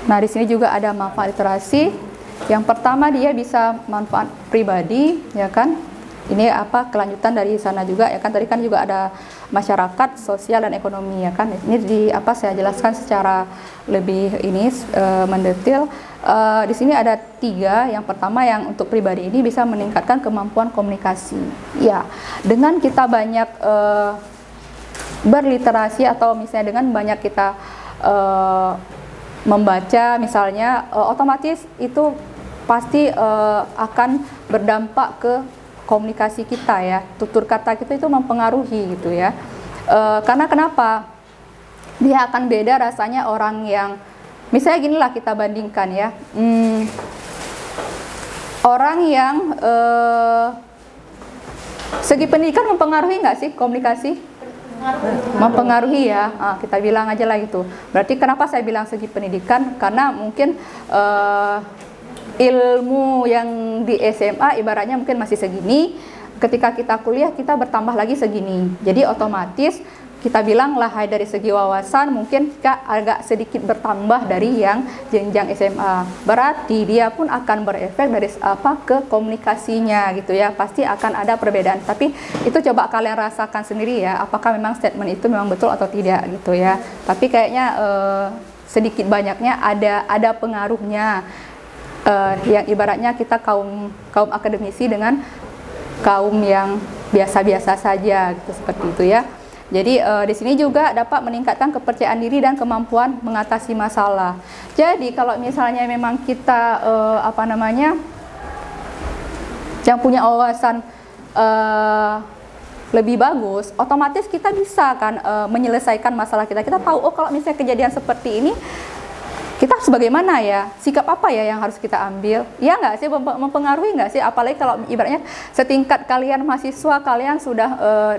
Nah, di sini juga ada manfaat literasi. Yang pertama dia bisa manfaat pribadi, ya kan? Ini apa kelanjutan dari sana juga ya kan? Tadi kan juga ada masyarakat, sosial dan ekonomi ya kan? Ini di apa saya jelaskan secara lebih ini mendetail. Di sini ada 3. Yang pertama yang untuk pribadi ini bisa meningkatkan kemampuan komunikasi. Ya, dengan kita banyak berliterasi atau misalnya dengan banyak kita membaca misalnya, otomatis itu pasti akan berdampak ke komunikasi kita ya, tutur kata kita itu mempengaruhi gitu ya. Karena kenapa? Dia akan beda rasanya orang yang, misalnya ginilah kita bandingkan ya, orang yang segi pendidikan mempengaruhi nggak sih komunikasi? Mempengaruhi ya, kita bilang aja lah gitu. Berarti kenapa saya bilang segi pendidikan? Karena mungkin ilmu yang di SMA ibaratnya mungkin masih segini, ketika kita kuliah kita bertambah lagi segini. Jadi otomatis kita bilang lah dari segi wawasan mungkin agak sedikit bertambah dari yang jenjang SMA. Berarti dia pun akan berefek dari apa ke komunikasinya gitu ya. Pasti akan ada perbedaan. Tapi itu coba kalian rasakan sendiri ya, apakah memang statement itu memang betul atau tidak gitu ya. Tapi kayaknya sedikit banyaknya ada pengaruhnya. Yang ibaratnya kita kaum akademisi dengan kaum yang biasa-biasa saja gitu, seperti itu ya. Jadi di sini juga dapat meningkatkan kepercayaan diri dan kemampuan mengatasi masalah. Jadi kalau misalnya memang kita apa namanya yang punya wawasan lebih bagus, otomatis kita bisa kan menyelesaikan masalah kita. Kita tahu oh kalau misalnya kejadian seperti ini kita sebagaimana ya, sikap apa ya yang harus kita ambil, ya nggak sih, mempengaruhi nggak sih, apalagi kalau ibaratnya setingkat kalian mahasiswa, kalian sudah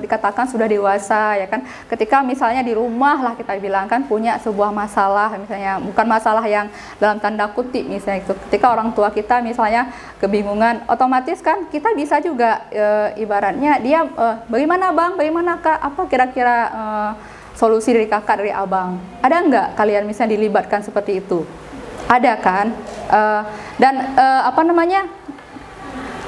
dikatakan sudah dewasa ya kan, ketika misalnya di rumah lah kita bilang kan punya sebuah masalah, misalnya bukan masalah yang dalam tanda kutip misalnya itu, ketika orang tua kita misalnya kebingungan, otomatis kan kita bisa juga ibaratnya dia bagaimana bang, bagaimana kak, apa kira-kira solusi dari kakak, dari abang. Ada nggak kalian misalnya dilibatkan seperti itu? Ada kan? Dan apa namanya?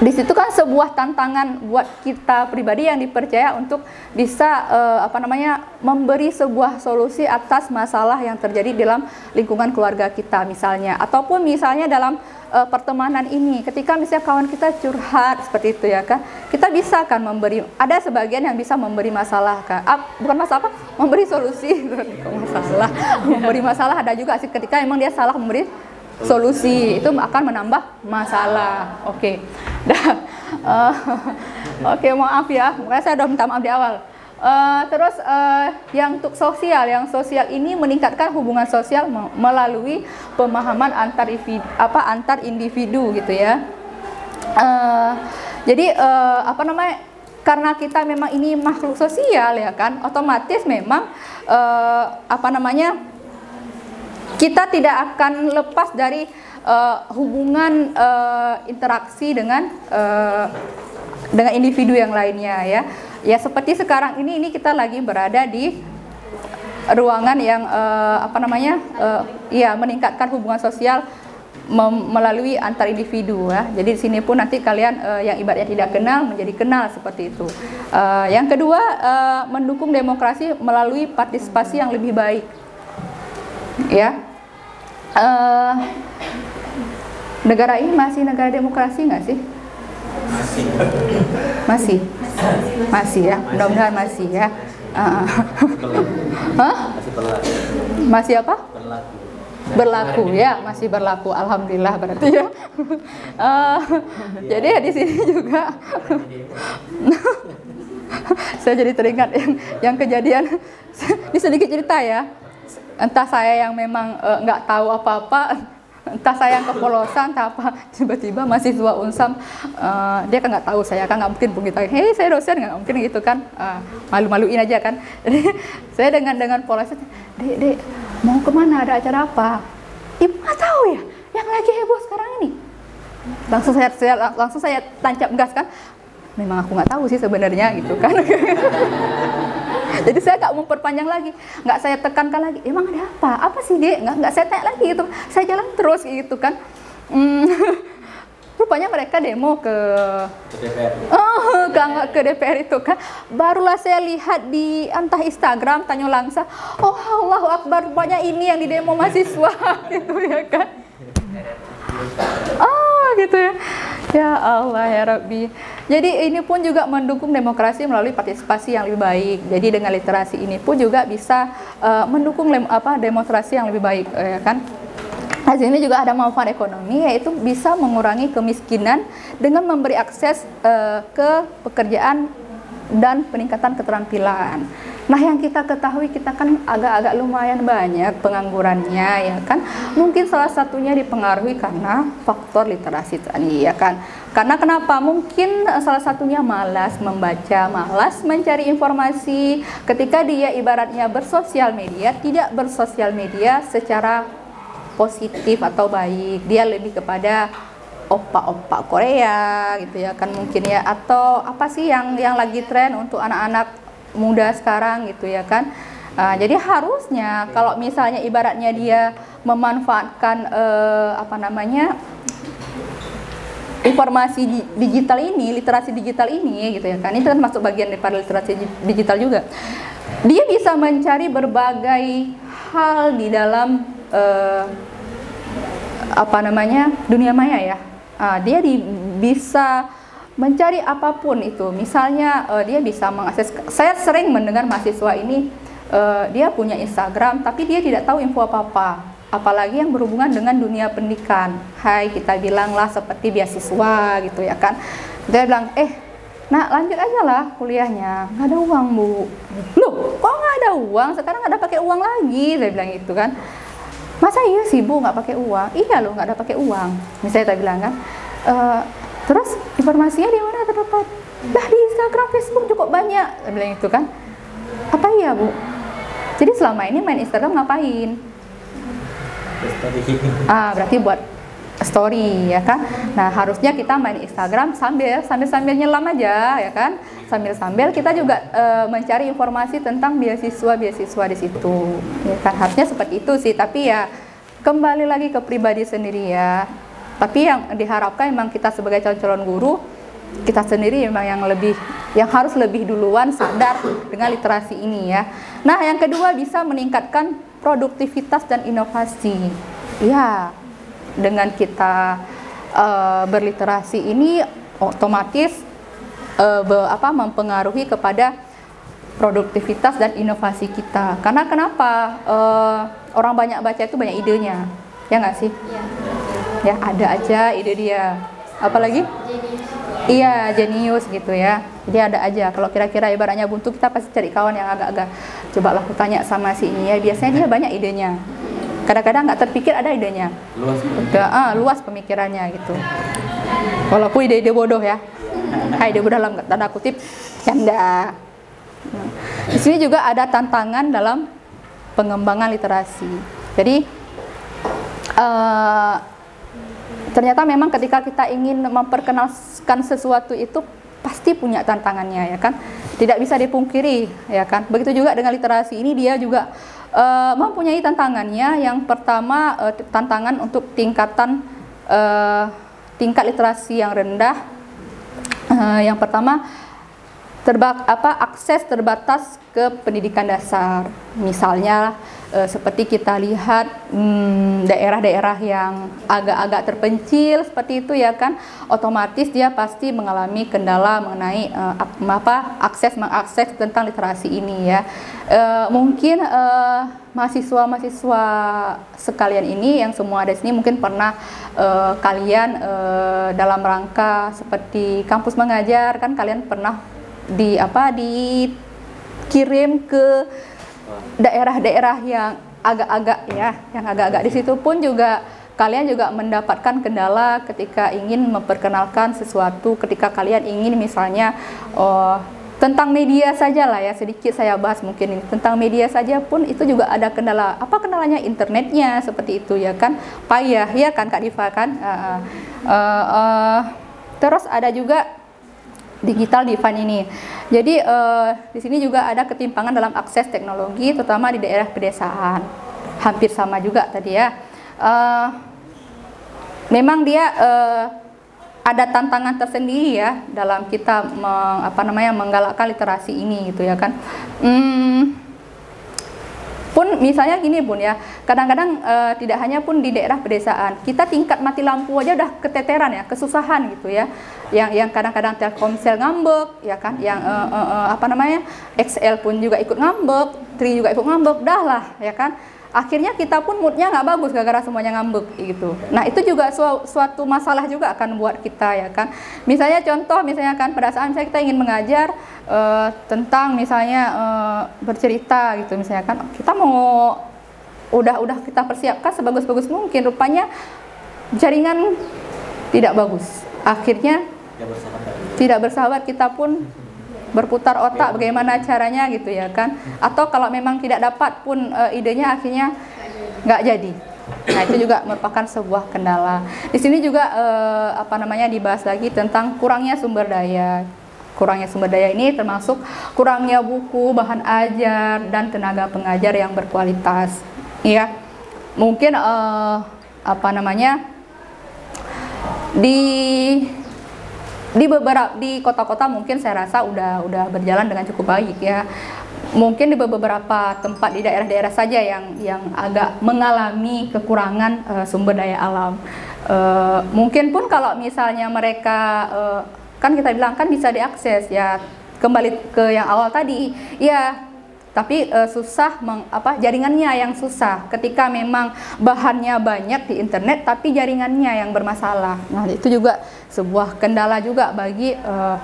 Di situ kan sebuah tantangan buat kita pribadi yang dipercaya untuk bisa apa namanya memberi sebuah solusi atas masalah yang terjadi dalam lingkungan keluarga kita misalnya, ataupun misalnya dalam pertemanan ini, ketika misalnya kawan kita curhat seperti itu ya kan, kita bisa kan memberi, ada sebagian yang bisa memberi masalah kan, bukan masalah apa, memberi solusi masalah, memberi masalah ada juga sih ketika memang dia salah memberi solusi, itu akan menambah masalah. Oke. Oke, maaf ya, makanya saya udah minta maaf di awal. Terus yang untuk sosial, yang sosial ini meningkatkan hubungan sosial melalui pemahaman antar individu gitu ya. Jadi apa namanya, karena kita memang ini makhluk sosial ya kan, otomatis memang apa namanya, kita tidak akan lepas dari hubungan interaksi dengan individu yang lainnya ya. Ya seperti sekarang ini kita lagi berada di ruangan yang apa namanya, ya meningkatkan hubungan sosial melalui antar individu ya. Jadi di sini pun nanti kalian yang ibaratnya tidak kenal menjadi kenal seperti itu. Yang kedua, mendukung demokrasi melalui partisipasi yang lebih baik. Ya. Negara ini masih negara demokrasi nggak sih? Masih ya, mudah-mudahan masih ya. Hah? Masih apa? Berlaku ya, masih berlaku. Alhamdulillah berarti ya. Jadi di sini juga saya jadi teringat yang kejadian. Ini sedikit cerita ya. Entah saya yang memang nggak tahu apa-apa, entah saya yang kepolosan, entah apa, tiba-tiba mahasiswa Unsam, dia kan nggak tahu saya kan, nggak mungkin begitu, hei saya dosen, nggak mungkin gitu kan, malu-maluin aja kan. Jadi saya dengan polos, dek mau kemana, ada acara apa? Ibu nggak tahu ya, yang lagi heboh sekarang ini. Langsung saya tancap gas kan, memang aku nggak tahu sih sebenarnya gitu kan. Jadi saya nggak memperpanjang lagi, nggak saya tekankan lagi, emang ada apa sih dek, nggak saya tanya lagi gitu, saya jalan terus gitu kan. Rupanya mereka demo ke DPR. Ke DPR itu kan. Barulah saya lihat di entah Instagram Tanyo Langsa, oh Allahu Akbar, rupanya ini yang didemo mahasiswa gitu ya kan. Gitu ya. Ya Allah ya Rabbi. Jadi ini pun juga mendukung demokrasi melalui partisipasi yang lebih baik. Jadi dengan literasi ini pun juga bisa mendukung demonstrasi yang lebih baik ya kan. Nah, sini juga ada manfaat ekonomi, yaitu bisa mengurangi kemiskinan dengan memberi akses ke pekerjaan dan peningkatan keterampilan. Nah, yang kita ketahui, kita kan agak-agak lumayan banyak penganggurannya ya kan. Mungkin salah satunya dipengaruhi karena faktor literasi tadi ya kan. Karena kenapa? Mungkin salah satunya malas membaca, malas mencari informasi. Ketika dia ibaratnya bersosial media, tidak bersosial media secara positif atau baik, dia lebih kepada opa-opa Korea gitu ya kan mungkin ya, atau apa sih yang lagi tren untuk anak-anak muda sekarang gitu ya kan. Jadi harusnya kalau misalnya ibaratnya dia memanfaatkan informasi digital ini, literasi digital ini gitu ya kan, itu kan masuk bagian daripada literasi digital juga. Dia bisa mencari berbagai hal di dalam dunia maya ya. Dia bisa mencari apapun itu. Misalnya dia bisa mengakses. Saya sering mendengar mahasiswa ini dia punya Instagram tapi dia tidak tahu info apa-apa, apalagi yang berhubungan dengan dunia pendidikan. Hai, kita bilanglah seperti beasiswa gitu ya kan. Dia bilang, nah lanjut aja lah kuliahnya, nggak ada uang bu. Loh, kok nggak ada uang? Sekarang nggak ada pakai uang lagi, saya bilang gitu kan. Masa iya sih bu nggak pakai uang? Iya loh, nggak ada pakai uang. Misalnya saya bilang kan, terus informasinya di mana terdapat? Lah di Instagram, Facebook cukup banyak, saya bilang itu kan. Apa iya bu? Jadi selama ini main Instagram ngapain? Berarti buat story ya kan. Nah harusnya kita main Instagram sambil nyelam aja ya kan. Sambil kita juga mencari informasi tentang beasiswa di situ ya kan. Harusnya seperti itu sih, tapi ya kembali lagi ke pribadi sendiri ya. Tapi yang diharapkan memang kita sebagai calon guru, kita sendiri memang yang harus lebih duluan sadar dengan literasi ini ya. Nah yang kedua, bisa meningkatkan produktivitas dan inovasi ya. Dengan kita berliterasi ini otomatis mempengaruhi kepada produktivitas dan inovasi kita. Karena kenapa? Orang banyak baca itu banyak idenya, ya nggak sih? Ya ada aja ide dia. Apalagi? Iya, jenius gitu ya. Jadi ada aja. Kalau kira-kira ibaratnya buntu, kita pasti cari kawan yang agak-agak. Coba lah aku tanya sama si ini ya. Biasanya dia banyak idenya. Kadang-kadang nggak terpikir ada idenya. Luas pemikirannya gitu. Walaupun ide-ide bodoh ya. Ide bodoh dalam tanda kutip canda. Di sini juga ada tantangan dalam pengembangan literasi. Jadi ternyata memang ketika kita ingin memperkenalkan sesuatu itu pasti punya tantangannya ya kan. Tidak bisa dipungkiri ya kan. Begitu juga dengan literasi ini, dia juga mempunyai tantangannya. Yang pertama, tantangan untuk tingkat literasi yang rendah. Yang pertama, akses terbatas ke pendidikan dasar. Misalnya seperti kita lihat daerah-daerah yang agak-agak terpencil seperti itu ya kan, otomatis dia pasti mengalami kendala mengenai mengakses tentang literasi ini ya. Mungkin mahasiswa-mahasiswa sekalian ini yang semua ada di sini mungkin pernah kalian dalam rangka seperti kampus mengajar kan, kalian pernah dikirim ke daerah-daerah yang agak-agak di situ pun juga kalian juga mendapatkan kendala ketika ingin memperkenalkan sesuatu, ketika kalian ingin misalnya tentang media saja lah ya, sedikit saya bahas mungkin ini tentang media saja pun itu juga ada kendala. Apa kendalanya? Internetnya seperti itu ya kan, payah ya kan Kak Diva kan. Terus ada juga digital divide ini. Jadi di sini juga ada ketimpangan dalam akses teknologi, terutama di daerah pedesaan. Hampir sama juga tadi ya. Memang dia ada tantangan tersendiri ya dalam kita menggalakkan literasi ini gitu ya kan. Pun misalnya gini Bun ya, kadang-kadang tidak hanya pun di daerah pedesaan, kita tingkat mati lampu aja udah keteteran ya, kesusahan gitu ya. Yang kadang-kadang Telkomsel ngambek ya kan, yang XL pun juga ikut ngambek, Tri juga ikut ngambek, dah lah ya kan. Akhirnya kita pun moodnya nggak bagus gara-gara semuanya ngambek gitu. Nah itu juga suatu masalah juga akan buat kita ya kan. Misalnya contoh misalnya kan pada saat misalnya kita ingin mengajar tentang misalnya bercerita gitu misalnya kan, kita mau udah kita persiapkan sebagus-bagus mungkin, rupanya jaringan tidak bagus. Akhirnya tidak bersahabat, kita pun berputar otak bagaimana caranya gitu ya kan, atau kalau memang tidak dapat pun idenya akhirnya nggak jadi. Nah itu juga merupakan sebuah kendala. Di sini juga dibahas lagi tentang kurangnya sumber daya. Kurangnya sumber daya ini termasuk kurangnya buku, bahan ajar dan tenaga pengajar yang berkualitas. Ya mungkin di kota-kota mungkin saya rasa udah berjalan dengan cukup baik ya. Mungkin di beberapa tempat di daerah-daerah saja yang agak mengalami kekurangan sumber daya alam. Mungkin pun kalau misalnya mereka kan kita bilang kan bisa diakses ya, kembali ke yang awal tadi ya. Tapi susah jaringannya yang susah ketika memang bahannya banyak di internet tapi jaringannya yang bermasalah. Nah itu juga sebuah kendala juga bagi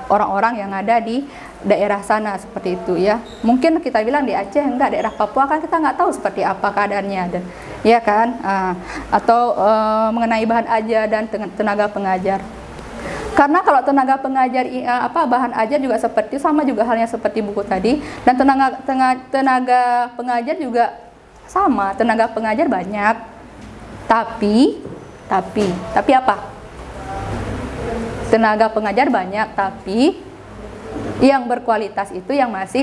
orang-orang yang ada di daerah sana seperti itu ya. Mungkin kita bilang di Aceh enggak, daerah Papua kan kita nggak tahu seperti apa keadaannya dan ya kan, atau mengenai bahan ajar dan tenaga pengajar. Karena kalau tenaga pengajar bahan ajar juga sama juga halnya seperti buku tadi, dan tenaga pengajar juga sama, tenaga pengajar banyak. Tapi apa? Tenaga pengajar banyak tapi yang berkualitas itu yang masih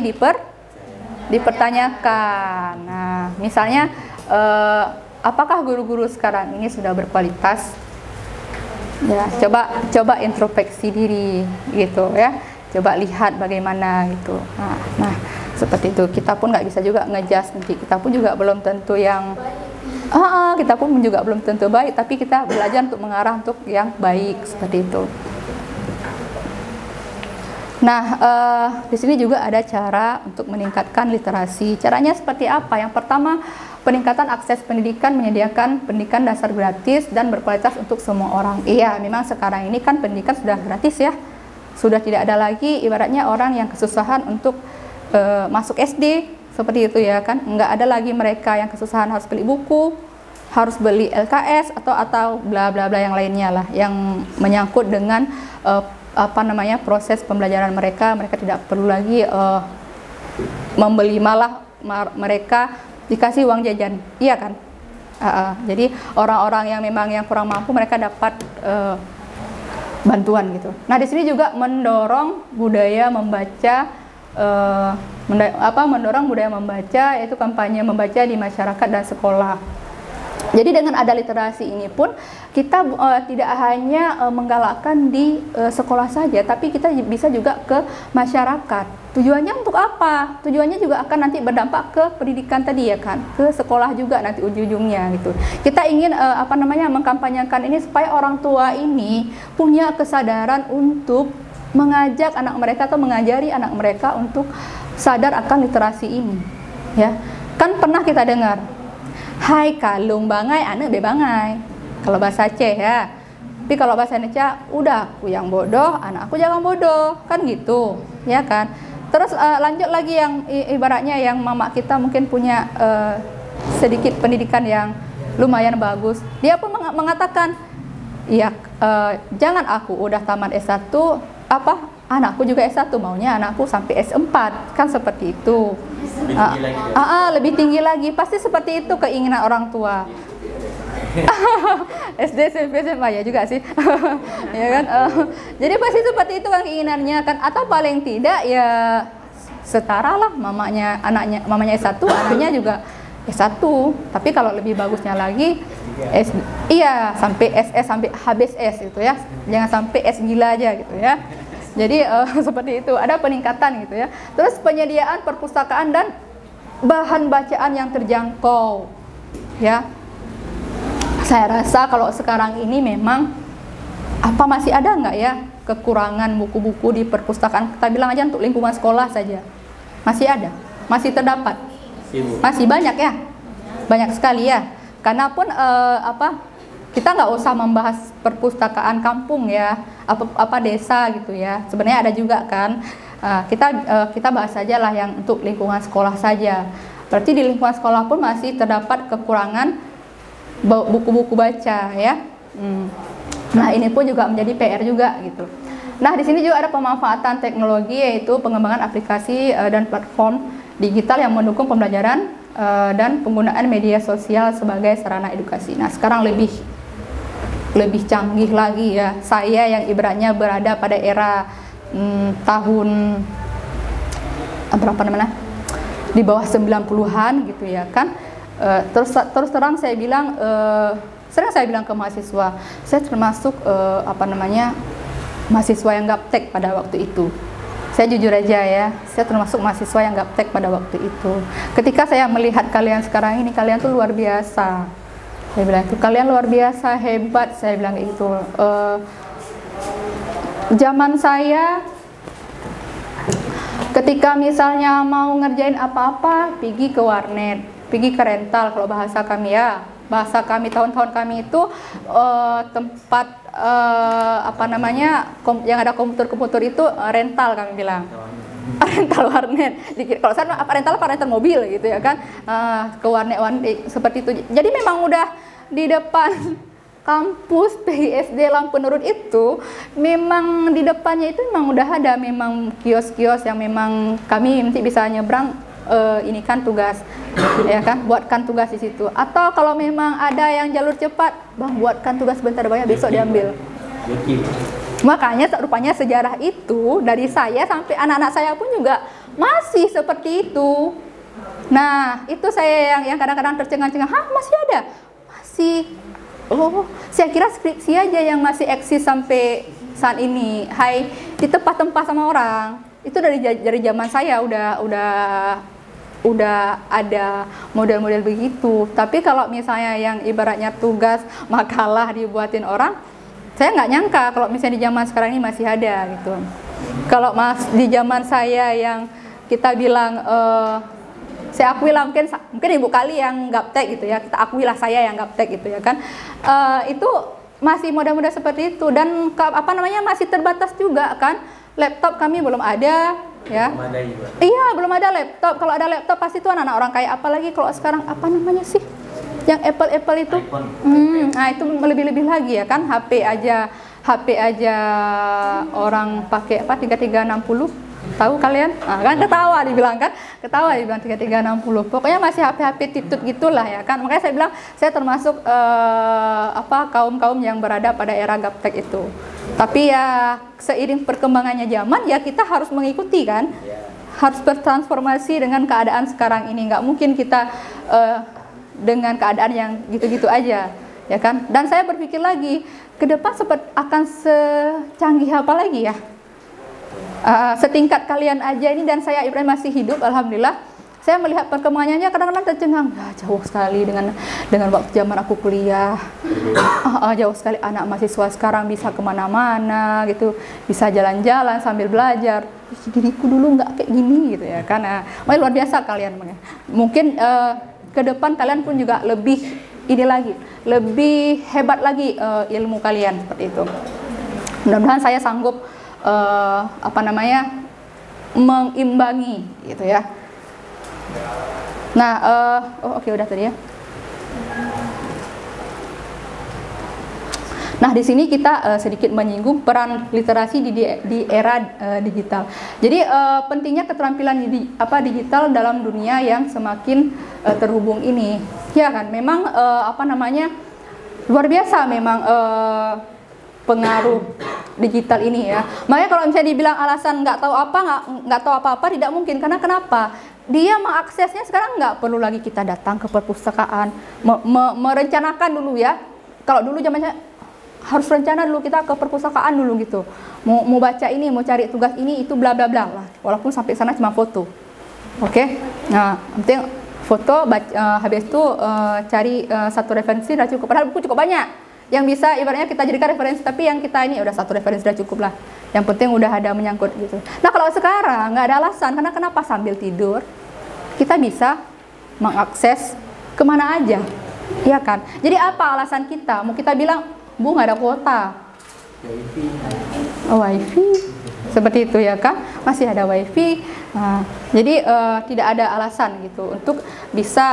dipertanyakan. Nah, misalnya apakah guru-guru sekarang ini sudah berkualitas? Ya, coba introspeksi diri gitu ya, coba lihat bagaimana gitu. Nah seperti itu, kita pun nggak bisa juga ngejudge, nanti kita pun juga belum tentu yang kita pun juga belum tentu baik, tapi kita belajar untuk mengarah untuk yang baik seperti itu. Nah di sini juga ada cara untuk meningkatkan literasi. Caranya seperti apa? Yang pertama, peningkatan akses pendidikan, menyediakan pendidikan dasar gratis dan berkualitas untuk semua orang. Iya, memang sekarang ini kan pendidikan sudah gratis ya. Sudah tidak ada lagi ibaratnya orang yang kesusahan untuk masuk SD seperti itu ya kan. Enggak ada lagi mereka yang kesusahan harus beli buku, harus beli LKS atau bla bla bla yang lainnya lah yang menyangkut dengan proses pembelajaran mereka. Mereka tidak perlu lagi membeli, malah mereka dikasih uang jajan, iya kan? Jadi orang-orang yang memang yang kurang mampu mereka dapat bantuan gitu. Nah di sini juga mendorong budaya membaca, mendorong budaya membaca, yaitu kampanye membaca di masyarakat dan sekolah. Jadi dengan ada literasi ini pun kita tidak hanya menggalakkan di sekolah saja, tapi kita bisa juga ke masyarakat. Tujuannya untuk apa? Tujuannya juga akan nanti berdampak ke pendidikan tadi ya kan, ke sekolah juga nanti ujung-ujungnya gitu. Kita ingin mengkampanyekan ini supaya orang tua ini punya kesadaran untuk mengajak anak mereka atau mengajari anak mereka untuk sadar akan literasi ini. Ya, kan pernah kita dengar, hai kalung bangai, anak be bangai. Kalau bahasa Aceh ya. Tapi kalau bahasa Indonesia, udah aku yang bodoh, anak aku jangan bodoh, kan gitu, ya kan. Terus lanjut lagi yang ibaratnya yang mama kita mungkin punya sedikit pendidikan yang lumayan bagus. Dia pun mengatakan, ya jangan aku udah tamat S1, anakku juga S1, maunya anakku sampai S4, kan seperti itu. Lebih tinggi lagi, pasti seperti itu keinginan orang tua. SD, SMP, SMA ya juga sih. Ya kan? Jadi pasti seperti itu kan keinginannya kan, atau paling tidak ya setara lah mamanya S1, anaknya juga S1. Tapi kalau lebih bagusnya lagi sampai SS, sampai habis S gitu ya. Jangan sampai S gila aja gitu ya. Jadi seperti itu, ada peningkatan gitu ya. Terus penyediaan perpustakaan dan bahan bacaan yang terjangkau. Ya. Saya rasa kalau sekarang ini memang masih ada nggak ya kekurangan buku-buku di perpustakaan? Kita bilang aja untuk lingkungan sekolah saja. Masih ada, masih terdapat. Masih banyak ya. Banyak sekali ya. Karena pun kita nggak usah membahas perpustakaan kampung ya, desa gitu ya. Sebenarnya ada juga kan. Kita bahas saja lah yang untuk lingkungan sekolah saja. Berarti di lingkungan sekolah pun masih terdapat kekurangan buku-buku baca ya. Nah ini pun juga menjadi PR juga gitu. Nah di sini juga ada pemanfaatan teknologi, yaitu pengembangan aplikasi dan platform digital yang mendukung pembelajaran dan penggunaan media sosial sebagai sarana edukasi. Nah sekarang lebih canggih lagi ya. Saya yang ibaratnya berada pada era tahun di bawah 90-an gitu ya kan. Terus terang saya bilang, sering saya bilang ke mahasiswa, saya termasuk mahasiswa yang gaptek pada waktu itu. Saya jujur aja ya, saya termasuk mahasiswa yang gaptek pada waktu itu. Ketika saya melihat kalian sekarang ini, kalian tuh luar biasa. Saya bilang itu kalian luar biasa, hebat. Saya bilang itu. Zaman saya, ketika misalnya mau ngerjain apa-apa, pergi ke warnet, pergi ke rental. Kalau bahasa kami ya, tahun-tahun kami itu tempat yang ada komputer itu rental kami bilang. Rental warnet. Kalau saya rental mobil gitu ya kan. Ke warnet seperti itu. Jadi memang udah di depan kampus PISD Lampu Nurut itu, memang di depannya itu memang udah ada memang kios-kios yang memang kami nanti bisa nyebrang ini kan tugas ya kan, buatkan tugas di situ. Atau kalau memang ada yang jalur cepat, bang buatkan tugas bentar banyak, besok diambil. Makanya rupanya sejarah itu dari saya sampai anak-anak saya pun juga masih seperti itu. Nah itu saya yang kadang-kadang tercengang-cengang, masih ada? Masih. Oh, saya kira skripsi aja yang masih eksis sampai saat ini. Di tempat-tempat sama orang. Itu dari zaman saya udah ada model-model begitu. Tapi kalau misalnya yang ibaratnya tugas makalah dibuatin orang, saya nggak nyangka kalau misalnya di zaman sekarang ini masih ada gitu. Kalau di zaman saya yang kita bilang saya akui lah, mungkin ibu kali yang gaptek gitu ya, kita akui lah saya yang gaptek gitu ya kan, itu masih model-model seperti itu. Dan masih terbatas juga kan, laptop kami belum ada ya. Iya belum ada laptop. Kalau ada laptop pasti itu anak-anak orang kaya. Apalagi kalau sekarang yang Apple itu nah itu lebih lagi ya kan. HP aja orang pakai 3360. Tahu kalian? Kan ketawa dibilang 3360. Pokoknya masih HP titut gitulah ya kan. Makanya saya bilang saya termasuk kaum yang berada pada era gaptek itu. Tapi ya seiring perkembangannya zaman ya kita harus mengikuti kan. Harus bertransformasi dengan keadaan sekarang ini. Nggak mungkin kita dengan keadaan yang gitu-gitu aja, ya kan? Dan saya berpikir lagi, ke depan akan secanggih apa lagi ya? Setingkat kalian aja ini, dan saya Ibrahim masih hidup, alhamdulillah. Saya melihat perkembangannya kadang-kadang tercengang, jauh sekali dengan waktu zaman aku kuliah. Jauh sekali anak mahasiswa sekarang bisa kemana-mana gitu, bisa jalan-jalan sambil belajar. Diriku dulu nggak kayak gini gitu ya, karena luar biasa kalian. Mungkin ke depan kalian pun juga lebih ini lagi, lebih hebat lagi ilmu kalian seperti itu. Mudah-mudahan saya sanggup mengimbangi gitu ya. Nah, oke, udah tadi ya. Nah, di sini kita sedikit menyinggung peran literasi di era digital. Jadi pentingnya keterampilan digital dalam dunia yang semakin terhubung ini. Ya kan, memang luar biasa memang pengaruh digital ini ya. Makanya kalau misalnya dibilang alasan nggak tahu apa-apa tidak mungkin, karena kenapa? Dia mengaksesnya sekarang nggak perlu lagi kita datang ke perpustakaan, merencanakan dulu ya. Kalau dulu zamannya harus rencana dulu, kita ke perpustakaan dulu gitu. Mau baca ini, mau cari tugas ini, itu bla bla bla lah. Walaupun sampai sana cuma foto. Oke? Nah, penting foto, habis itu cari satu referensi udah cukup. Padahal buku cukup banyak yang bisa ibaratnya kita jadikan referensi, tapi yang kita ini udah satu referensi udah cukup lah. Yang penting udah ada menyangkut gitu. Nah, kalau sekarang nggak ada alasan, karena kenapa? Sambil tidur kita bisa mengakses kemana aja, ya kan? Jadi apa alasan kita? Mau kita bilang, Bu, nggak ada kuota, wifi, seperti itu ya kan? Masih ada wifi. Nah, jadi tidak ada alasan gitu untuk bisa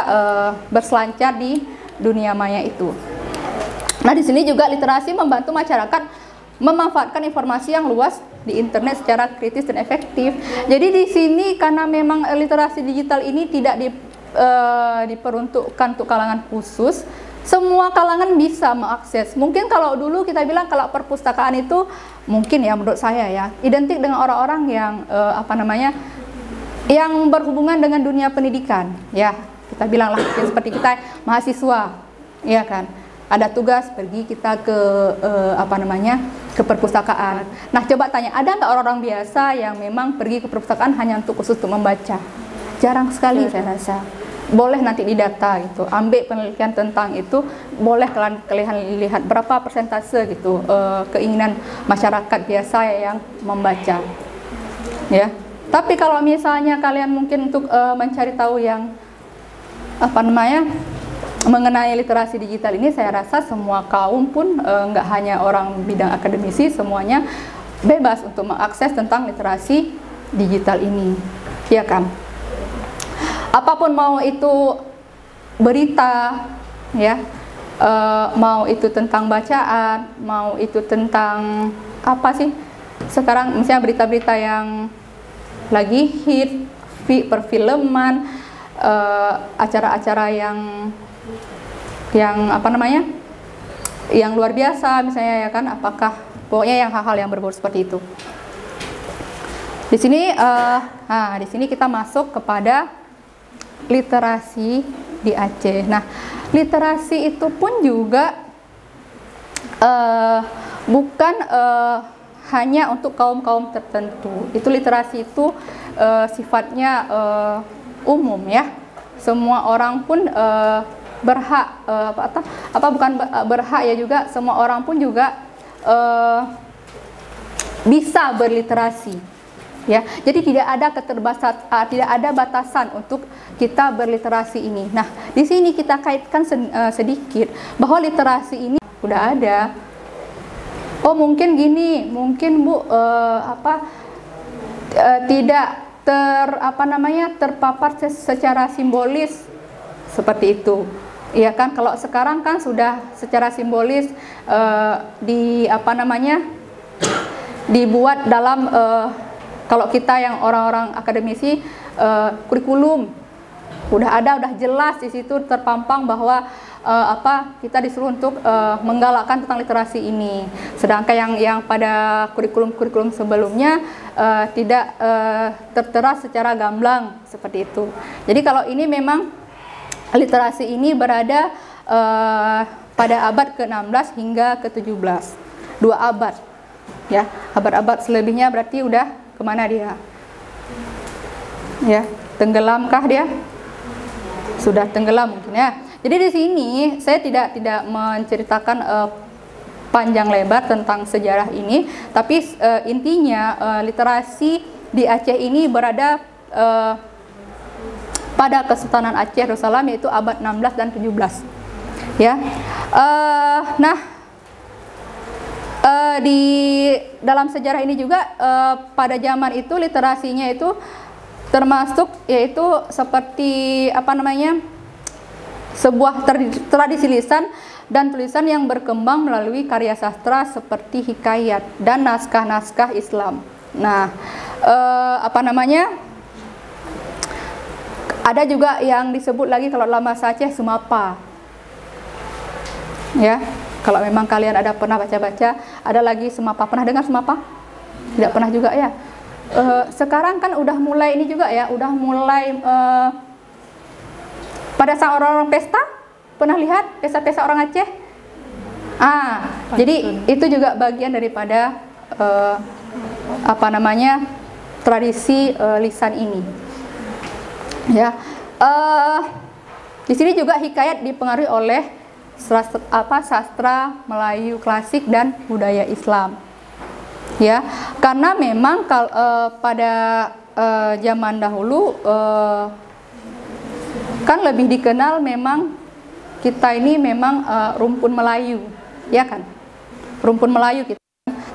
berselancar di dunia maya itu. Nah, di sini juga literasi membantu masyarakat memanfaatkan informasi yang luas di internet secara kritis dan efektif. Jadi di sini karena memang literasi digital ini tidak diperuntukkan untuk kalangan khusus, semua kalangan bisa mengakses. Mungkin kalau dulu kita bilang kalau perpustakaan itu mungkin ya menurut saya ya identik dengan orang-orang yang yang berhubungan dengan dunia pendidikan. Ya, kita bilang lah seperti kita mahasiswa, ya kan? Ada tugas, pergi kita ke ke perpustakaan. Nah, coba tanya, ada nggak orang-orang biasa yang memang pergi ke perpustakaan hanya untuk khusus untuk membaca? Jarang sekali saya rasa. Boleh nanti didata gitu, ambil penelitian tentang itu, boleh kalian lihat berapa persentase gitu keinginan masyarakat biasa yang membaca. Ya. Tapi kalau misalnya kalian mungkin untuk mencari tahu yang mengenai literasi digital ini, saya rasa semua kaum pun nggak hanya orang bidang akademisi, semuanya bebas untuk mengakses tentang literasi digital ini, ya kan? Apapun, mau itu berita, ya, mau itu tentang bacaan, mau itu tentang apa sih? Sekarang misalnya berita-berita yang lagi hit, perfilman, acara-acara yang yang luar biasa misalnya, ya kan, apakah pokoknya yang hal-hal yang berbau seperti itu. Di sini di sini kita masuk kepada literasi di Aceh. Nah, literasi itu pun juga bukan hanya untuk kaum-kaum tertentu. Itu literasi itu sifatnya umum ya. Semua orang pun berhak, berhak ya juga, semua orang pun juga bisa berliterasi, ya. Jadi tidak ada batasan untuk kita berliterasi ini. Nah, di sini kita kaitkan sedikit bahwa literasi ini udah ada. Oh, mungkin gini, mungkin Bu tidak terpapar secara simbolis seperti itu. Iya kan, kalau sekarang kan sudah secara simbolis dibuat dalam kalau kita yang orang-orang akademisi kurikulum udah jelas di situ terpampang bahwa kita disuruh untuk menggalakkan tentang literasi ini. Sedangkan yang pada kurikulum sebelumnya tidak tertera secara gamblang seperti itu. Jadi kalau ini memang literasi ini berada pada abad ke-16 hingga ke-17. 2 abad. Ya, abad-abad selebihnya berarti udah kemana dia? Ya, tenggelamkah dia? Sudah tenggelam mungkin ya. Jadi di sini saya tidak menceritakan panjang lebar tentang sejarah ini, tapi intinya literasi di Aceh ini berada pada Kesultanan Aceh Darussalam, yaitu abad 16 dan 17. Ya, di dalam sejarah ini juga pada zaman itu literasinya itu termasuk yaitu seperti apa namanya, sebuah tradisi lisan dan tulisan yang berkembang melalui karya sastra seperti hikayat dan naskah-naskah Islam. Nah, apa namanya, ada juga yang disebut lagi kalau dalam bahasa Aceh Sumapa. Ya, kalau memang kalian ada pernah baca-baca, ada lagi Sumapa. Pernah dengar Sumapa? Tidak pernah juga ya. Sekarang kan udah mulai ini juga ya, udah mulai pada saat orang-orang pesta, pernah lihat pesta-pesta orang Aceh? Jadi itu juga bagian daripada apa namanya, tradisi lisan ini. Ya, di sini juga hikayat dipengaruhi oleh sastra Melayu klasik dan budaya Islam. Ya, karena memang pada zaman dahulu kan lebih dikenal memang kita ini memang rumpun Melayu, ya kan? Rumpun Melayu kita.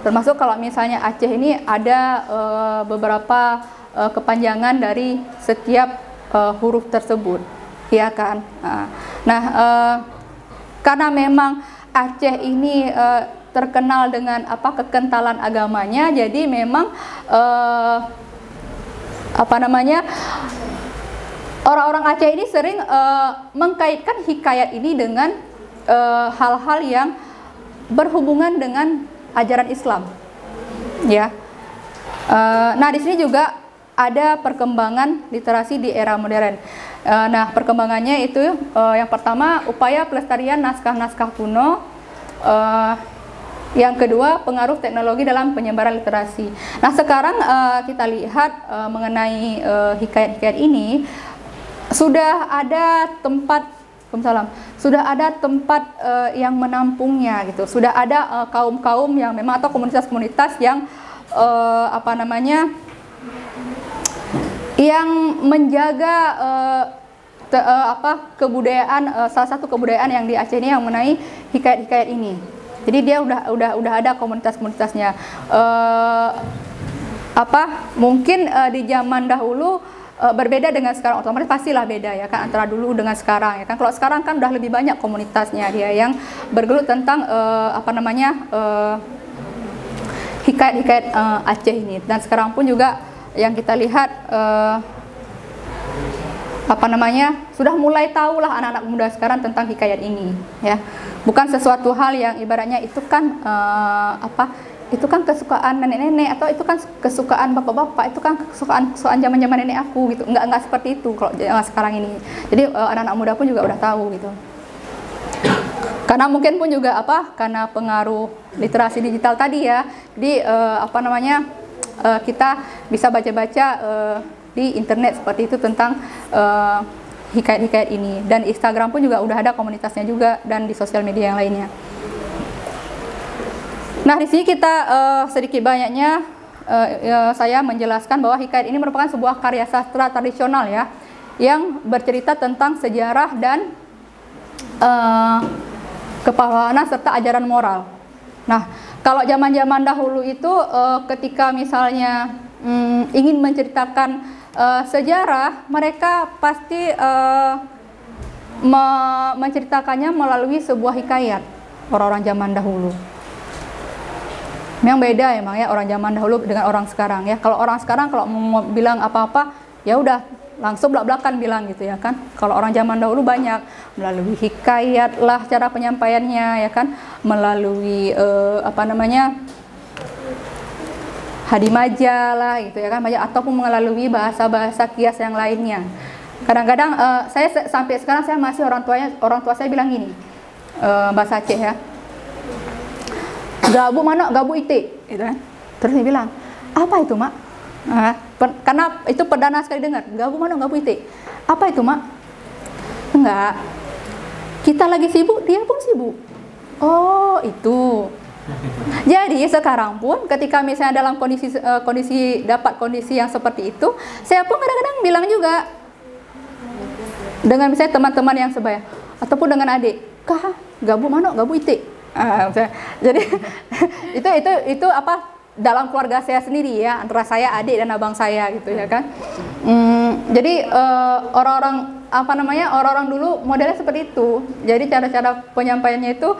Termasuk kalau misalnya Aceh ini ada beberapa kepanjangan dari setiap huruf tersebut, ya kan? Nah, karena memang Aceh ini terkenal dengan kekentalan agamanya, jadi memang apa namanya, orang-orang Aceh ini sering mengkaitkan hikayat ini dengan hal-hal yang berhubungan dengan ajaran Islam. Ya, nah di sini juga ada perkembangan literasi di era modern. Nah, perkembangannya itu yang pertama upaya pelestarian naskah-naskah kuno. Yang kedua, pengaruh teknologi dalam penyebaran literasi. Nah, sekarang kita lihat mengenai hikayat-hikayat ini, sudah ada tempat yang menampungnya gitu. Sudah ada kaum-kaum yang memang atau komunitas-komunitas yang apa namanya, yang menjaga kebudayaan, salah satu kebudayaan yang di Aceh ini yang mengenai hikayat-hikayat ini. Jadi dia udah ada komunitas-komunitasnya. Mungkin di zaman dahulu berbeda dengan sekarang, otomatis pastilah beda ya kan, antara dulu dengan sekarang ya kan. Kalau sekarang kan udah lebih banyak komunitasnya dia yang bergelut tentang hikayat-hikayat Aceh ini. Dan sekarang pun juga yang kita lihat sudah mulai tahulah anak-anak muda sekarang tentang hikayat ini ya. Bukan sesuatu hal yang ibaratnya itu kan itu kan kesukaan nenek-nenek atau itu kan kesukaan bapak-bapak, itu kan kesukaan zaman-zaman nenek aku gitu. Enggak seperti itu kalau sekarang ini. Jadi anak-anak muda pun juga udah tahu gitu. Karena mungkin pun juga karena pengaruh literasi digital tadi ya. Jadi kita bisa baca-baca di internet seperti itu tentang hikayat-hikayat ini, dan Instagram pun juga udah ada komunitasnya juga, dan di sosial media yang lainnya. Nah, di sini kita sedikit banyaknya saya menjelaskan bahwa hikayat ini merupakan sebuah karya sastra tradisional ya, yang bercerita tentang sejarah dan kepahlawanan serta ajaran moral. Nah, kalau zaman-zaman dahulu itu ketika misalnya ingin menceritakan sejarah, mereka pasti menceritakannya melalui sebuah hikayat. Orang-orang zaman dahulu memang beda emang ya, orang zaman dahulu dengan orang sekarang ya. Kalau orang sekarang kalau mau bilang apa-apa ya udah langsung belak-belakan bilang gitu ya kan. Kalau orang zaman dahulu banyak melalui hikayat lah cara penyampaiannya ya kan, melalui hadimaja lah gitu ya kan, ataupun melalui bahasa-bahasa kias yang lainnya. Kadang-kadang saya sampai sekarang saya masih orang tua saya bilang gini, bahasa Aceh ya, gabu mana gabu itik, gitu kan. Terus dia bilang, apa itu mak? Karena itu perdana sekali dengar, gabu mana gabu itik. Apa itu mak? Enggak, kita lagi sibuk, dia pun sibuk. Oh itu. Jadi sekarang pun ketika misalnya dalam kondisi yang seperti itu, saya pun kadang-kadang bilang juga dengan misalnya teman-teman yang sebaya ataupun dengan adik, kah gabu mana gabu itik. Jadi itu apa dalam keluarga saya sendiri ya, antara saya, adik dan abang saya gitu ya kan. Jadi orang-orang dulu modelnya seperti itu. Jadi cara-cara penyampaiannya itu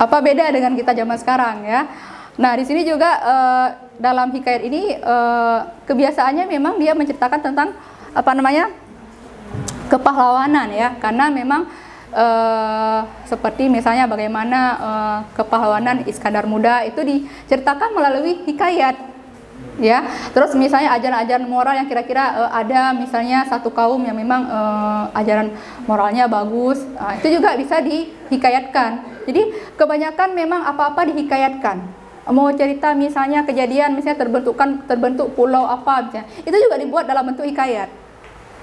beda dengan kita zaman sekarang ya. Nah di sini juga dalam hikayat ini kebiasaannya memang dia menceritakan tentang kepahlawanan ya, karena memang seperti misalnya bagaimana kepahlawanan Iskandar Muda itu diceritakan melalui hikayat ya. Terus misalnya ajaran-ajaran moral yang kira-kira ada misalnya satu kaum yang memang ajaran moralnya bagus, itu juga bisa dihikayatkan. Jadi kebanyakan memang apa-apa dihikayatkan. Mau cerita misalnya kejadian misalnya terbentuk pulau apa misalnya, itu juga dibuat dalam bentuk hikayat.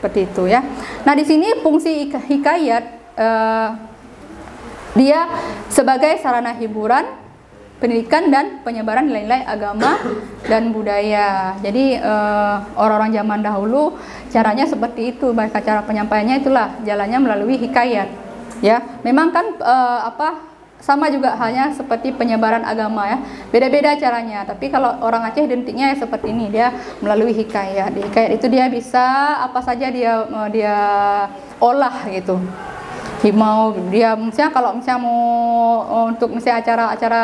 Seperti itu ya. Nah, di sini fungsi hikayat dia sebagai sarana hiburan, pendidikan dan penyebaran nilai-nilai agama dan budaya. Jadi orang-orang zaman dahulu caranya seperti itu, baik cara penyampaiannya itulah jalannya melalui hikayat. Ya, memang kan sama juga halnya seperti penyebaran agama ya, beda-beda caranya. Tapi kalau orang Aceh identiknya ya seperti ini, dia melalui hikayat. Di hikayat itu dia bisa apa saja dia olah gitu. Mau dia misalnya kalau misalnya mau untuk misalnya acara-acara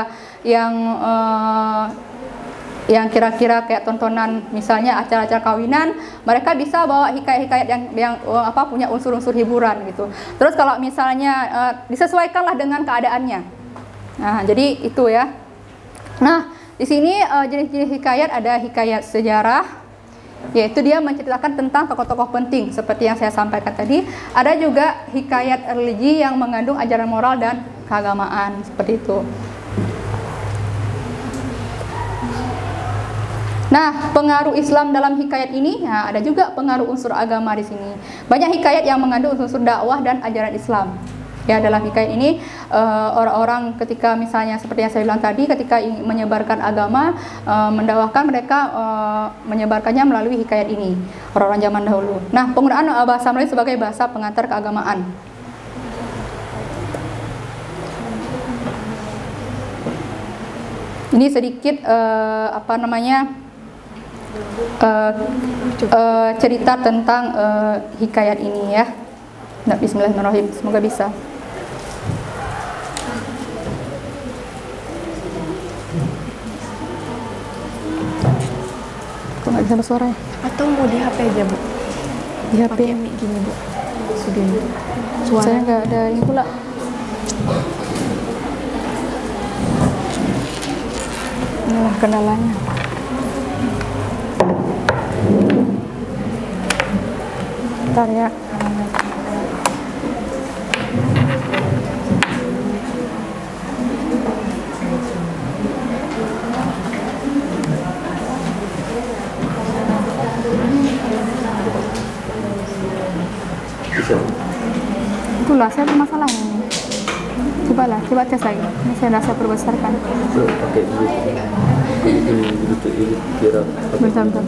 yang kira-kira kayak tontonan misalnya acara-acara kawinan, mereka bisa bawa hikayat-hikayat yang punya unsur-unsur hiburan gitu. Terus kalau misalnya disesuaikanlah dengan keadaannya. Nah, jadi itu ya. Nah, di sini jenis-jenis hikayat ada hikayat sejarah, yaitu dia menceritakan tentang tokoh-tokoh penting seperti yang saya sampaikan tadi. Ada juga hikayat religi yang mengandung ajaran moral dan keagamaan seperti itu. Nah, pengaruh Islam dalam hikayat ini, nah, ada juga pengaruh unsur agama di sini. Banyak hikayat yang mengandung unsur dakwah dan ajaran Islam. Ya, dalam hikayat ini orang-orang ketika misalnya seperti yang saya bilang tadi, ketika ingin menyebarkan agama, mendakwahkan mereka menyebarkannya melalui hikayat ini. Orang-orang zaman dahulu. Nah, penggunaan bahasa Melayu sebagai bahasa pengantar keagamaan. Ini sedikit cerita tentang hikayat ini ya. Nah, bismillahirrahmanirrahim, semoga bisa. Kok nggak bisa bersuara ya? Atau mau di HP aja Bu? Di HP Pakai mic gini Bu. Sudah suara. Saya nggak ada ini pula. Inilah kendalanya. Bentar ya. Itulah saya bermasalah ini. Coba tes lagi. Ini saya rasa perbesarkan. Bentar.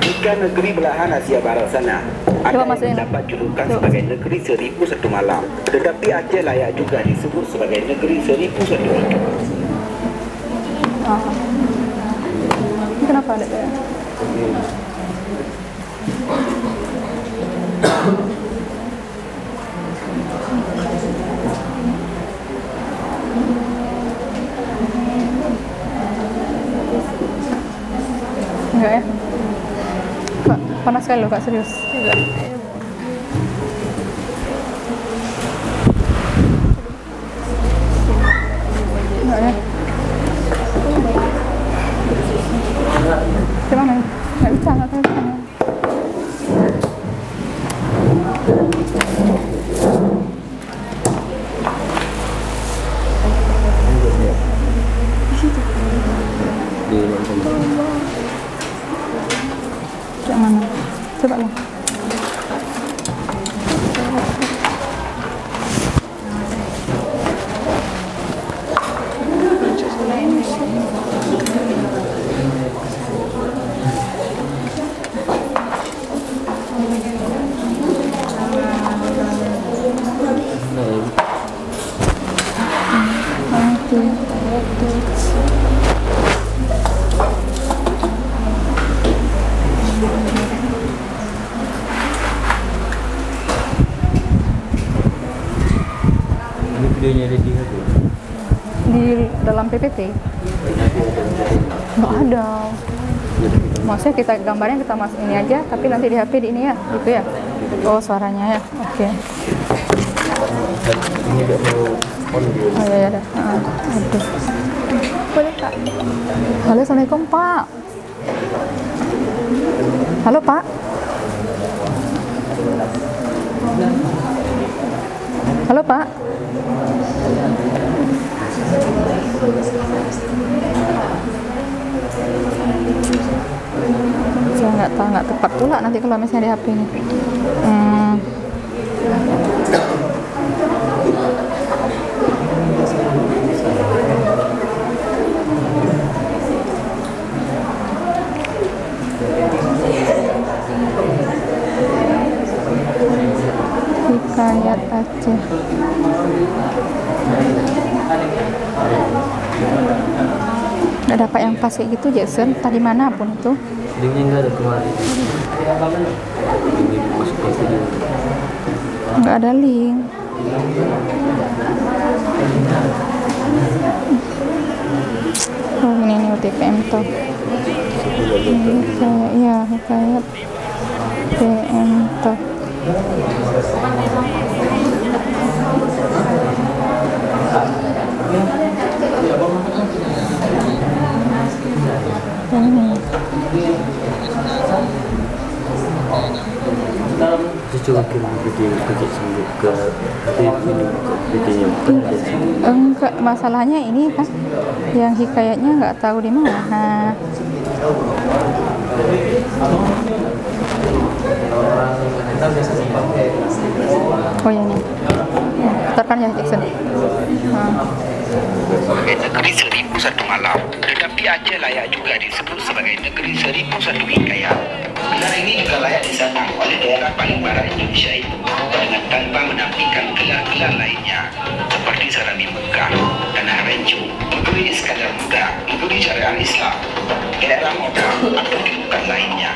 Jika negeri belahan Asia Barat sana ada yang dapat julukan sebagai negeri 1001 malam, tetapi Aceh layak juga disebut sebagai negeri 1001 hidup. Ini kenapa ada ya? Enggak ya? Kak, panas sekali loh Kak, serius. Enggak ya? Gimana? Nggak bisa. Yang mana? Coba lah. Ini videonya ada di HP. Di dalam PPT nggak ada. Maksudnya kita gambarnya kita masuk ini aja, tapi nanti di HP di ini ya, gitu ya. Oh suaranya ya, oke. Ini nggak mau on dia. Oh ya dah. Oke. Boleh Kak. Halo, assalamualaikum Pak. Halo Pak. Halo Pak. Saya nggak tahu, nggak tepat pula nanti kalau misalnya di HP ini. Hikayat Aceh. Nggak dapat yang pas kayak gitu Jason, tadi mana pun itu. Linknya nggak ada kemarin. Ini masuk ke video. Nggak ada link. Oh ini nih UTPM tuh. Iya hikayat PM tuh. Ini. Saya coba kirim video kecil sambil ke videonya. Enggak, masalahnya ini kan yang hikayatnya nggak tahu di mana. Oh ya ini. Putarkan ya Jackson. Sebagai negeri 1001 malam, tetapi Aceh layak juga disebut sebagai negeri 1001 hikayat. Gelar ini juga layak disandang oleh daerah paling barat Indonesia itu dengan tanpa menampilkan gelar-gelar lainnya seperti Serambi Mekah, Tanah Rencu, Negeri Iskandar Muda, Negeri Syariah Islam, daerah Moda atau julukan lainnya.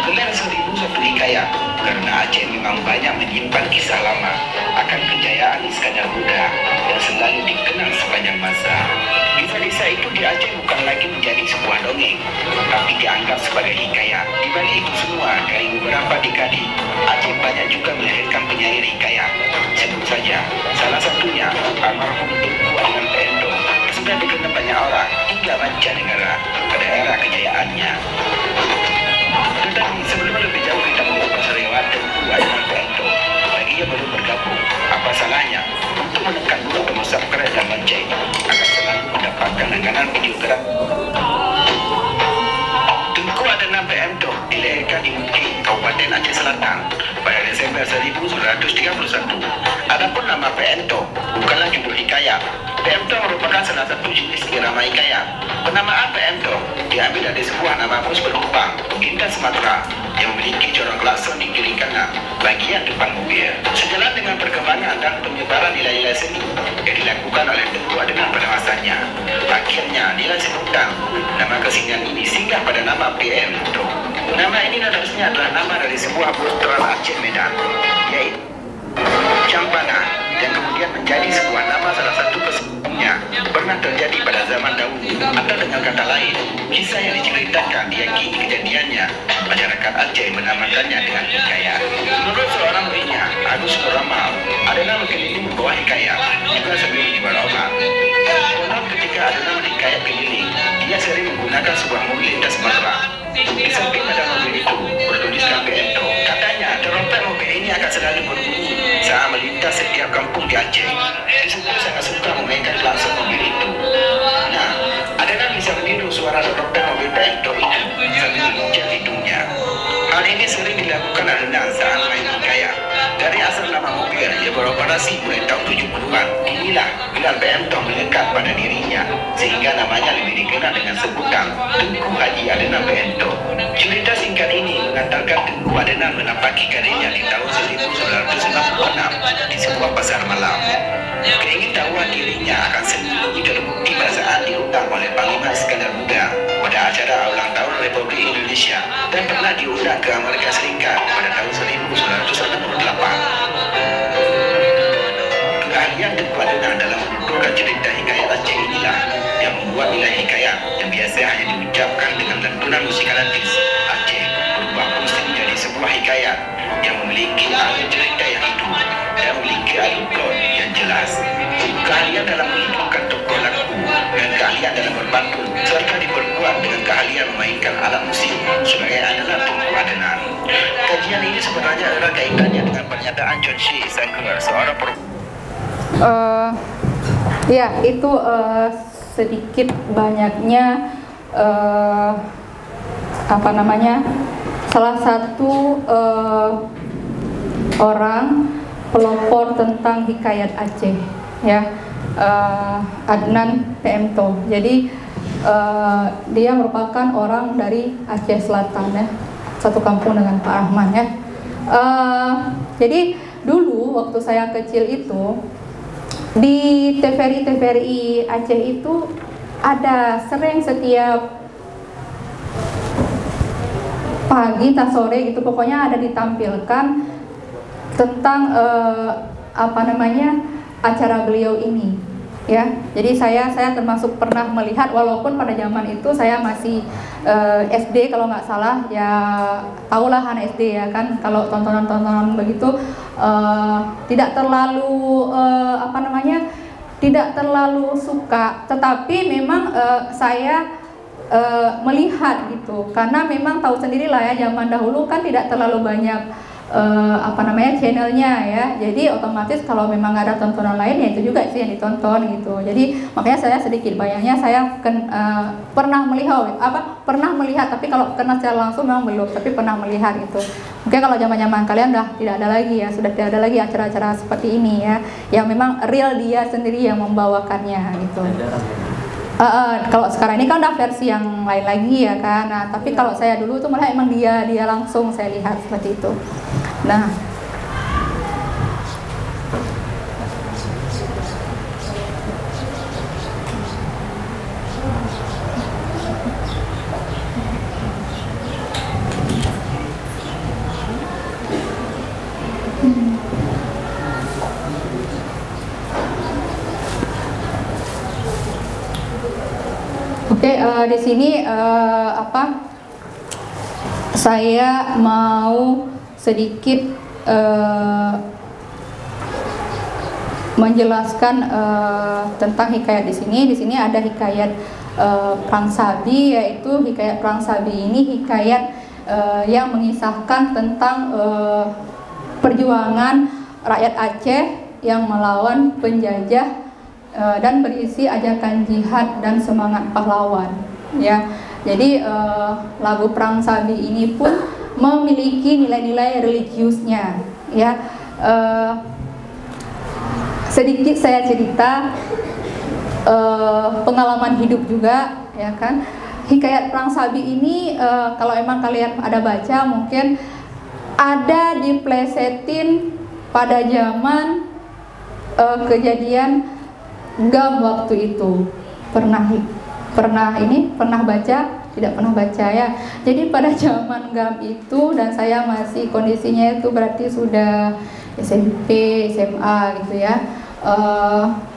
Gelar 1001 hikayat karena Aceh memang banyak menyimpan kisah lama akan kejayaan Iskandar Muda yang selalu dikenang sepanjang masa. Kisah-kisah itu di Aceh bukan lagi menjadi sebuah dongeng, tapi dianggap sebagai hikayat. Di balik itu semua, dari beberapa dekade, Aceh banyak juga melahirkan penyair hikayat. Sebut saja, salah satunya almarhum Tunku Adnan Pendo, sudah dikenal banyak orang hingga mancanegara pada era kejayaannya. Tetapi sebelum lebih jauh kita mengupas riwayat Tunku Adnan Pendo, bagi yang belum bergabung, apa salahnya untuk menekan dulu pemusat keren dan lonceng agar selalu mendapatkan langganan video gerak. Tunku Adnan Pendo dilahirkan di Muki, Kabupaten Aceh Selatan pada Desember 1931. Adapun nama Pendo bukanlah judul hikayat. Pendo merupakan salah satu jenis irama hikayat. Penamaan Pendo diambil dari sebuah nama bus penumpang Indah Sumatera yang memiliki corong klakson di kiri kanan bagian depan mobil. Sejalan dengan perkembangan dan penyebaran nilai-nilai seni yang dilakukan oleh Tunku Adnan pada masanya, akhirnya nilai sebutan nama kesenian ini singgah pada nama Pendo. Nama ini harusnya adalah nama dari sebuah bus tram Aceh Medan, yaitu Campana, yang kemudian menjadi sebuah nama salah satu keseniannya pernah terjadi pada zaman dahulu. Atau dengan kata lain, kisah yang diceritakan diyakini kejadiannya, masyarakat Aceh menamakannya dengan hikayat. Menurut seorang muridnya, Agus Nuramal, Adnan keliling membawa hikayat juga sambil menyebar obat. Konon ketika Adnan hikayat keliling, dia sering menggunakan sebuah mobil lintas Sumatera. Di samping ada mobil itu bertuliskan Pendo. Katanya terompet mobil ini akan selalu berbunyi saat melintas setiap kampung di Aceh. Disebut sangat suka memainkan klakson mobil itu. Nah, Adnan bisa meniru suara terompet mobil Pendo itu sambil menginjak hidungnya. deklarasi mulai tahun 70-an. Inilah gelar PM Toh melekat pada dirinya sehingga namanya lebih dikenal dengan sebutan Tengku Haji Adnan PM Toh. Cerita singkat ini mengantarkan Tengku Adnan menampaki karirnya di tahun 1996 di sebuah pasar malam. Keingintahuan dirinya akan sembunyi terbukti pada saat diundang oleh Panglima Iskandar Muda pada acara ulang tahun Republik Indonesia dan pernah diundang ke Amerika Serikat pada tahun 1968. Keahlian Tengku Adnan dalam menuturkan cerita hikayat Aceh inilah yang membuat nilai hikayat yang biasa hanya diucapkan dengan lantunan musikalitis Aceh berubah fungsi menjadi sebuah hikayat yang memiliki alur cerita yang hidup dan memiliki alur plot yang jelas. Keahlian dalam menghidupkan tokoh lagu dan keahlian dalam berpantun serta diperkuat dengan keahlian memainkan alat musik sebagai adalah Tengku Adnan. Kajian ini sebenarnya erat kaitannya dengan pernyataan Chon Shi Isangger, seorang ya itu sedikit banyaknya salah satu orang pelopor tentang hikayat Aceh, ya, Adnan PM Toh. Jadi dia merupakan orang dari Aceh Selatan, ya, satu kampung dengan Pak Rahman, ya. Jadi dulu waktu saya kecil itu di TVRI Aceh itu ada sering setiap pagi atau sore gitu, pokoknya ada ditampilkan tentang acara beliau ini, ya. Jadi saya termasuk pernah melihat, walaupun pada zaman itu saya masih SD kalau nggak salah, ya tahulah anak SD, ya kan, kalau tontonan begitu tidak terlalu tidak terlalu suka, tetapi memang saya melihat gitu, karena memang tahu sendirilah ya, zaman dahulu kan tidak terlalu banyak channelnya, ya. Jadi otomatis kalau memang ada tontonan lain, ya itu juga sih yang ditonton gitu. Jadi makanya saya sedikit bayangnya saya pernah melihat, tapi kalau kena secara langsung memang belum, tapi pernah melihat gitu. Mungkin kalau zaman kalian udah tidak ada lagi, ya, sudah tidak ada lagi acara-acara seperti ini, ya, yang memang real dia sendiri yang membawakannya gitu. Kalau sekarang ini kan udah versi yang lain lagi, ya kan. Nah, tapi kalau saya dulu tuh malah emang dia langsung saya lihat seperti itu. Nah, di sini saya mau sedikit menjelaskan tentang hikayat di sini. Di sini ada hikayat Perang Sabi, yaitu hikayat Perang Sabi ini hikayat yang mengisahkan tentang perjuangan rakyat Aceh yang melawan penjajah dan berisi ajakan jihad dan semangat pahlawan, ya. Jadi lagu Perang Sabi ini pun memiliki nilai-nilai religiusnya, ya. Sedikit saya cerita pengalaman hidup juga, ya kan. Hikayat Perang Sabi ini kalau emang kalian ada baca, mungkin ada diplesetin pada zaman kejadian GAM waktu itu. Pernah baca? Tidak pernah baca, ya. Jadi pada zaman GAM itu, dan saya masih kondisinya itu berarti sudah SMP, SMA gitu, ya.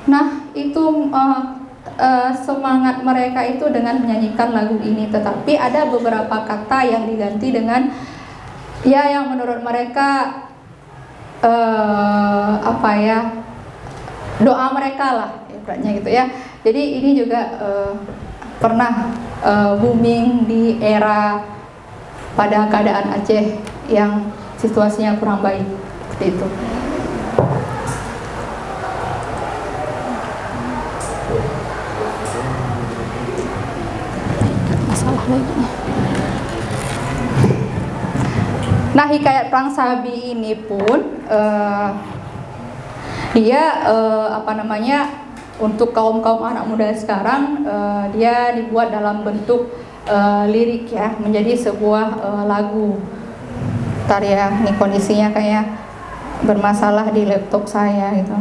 Nah, itu semangat mereka itu dengan menyanyikan lagu ini, tetapi ada beberapa kata yang diganti dengan, ya, yang menurut mereka doa mereka lah, ibaratnya gitu, ya. Jadi ini juga pernah booming di era pada keadaan Aceh yang situasinya kurang baik seperti itu. Masalah lagi. Nah, hikayat Perang Sabi ini pun Dia untuk kaum anak muda sekarang, dia dibuat dalam bentuk lirik ya, menjadi sebuah lagu. Ntar ya, ini kondisinya kayak bermasalah di laptop saya gitu.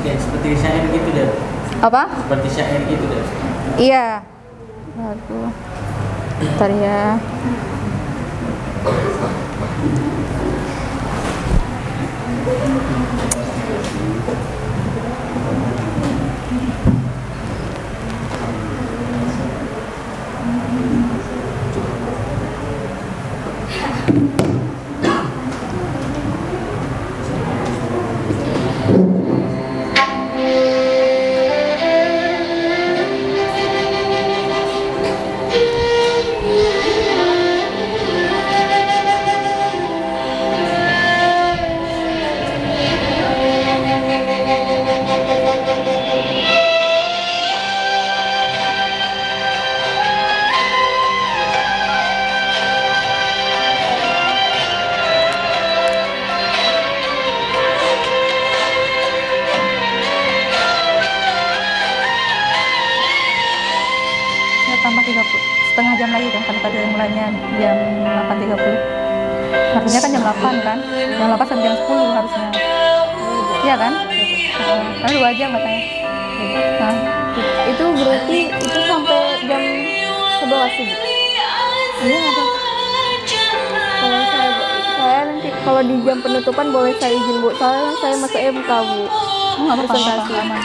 Seperti syair gitu deh. Apa? Seperti syair gitu deh. Iya. Lagu. Ntar ya. Tambah 30, setengah jam lagi kan, tadi mulainya jam 8.30. Harusnya kan jam 8 kan, jam 8 sampai jam 10 harusnya. Iya kan? Karena 2 jam katanya. Nah, Itu berarti itu sampai jam 11 sih. iya apa? Kalau saya nanti kalau di jam penutupan boleh saya izin Bu, soalnya saya masuk MK Bu. Nggak apa-apa, aman.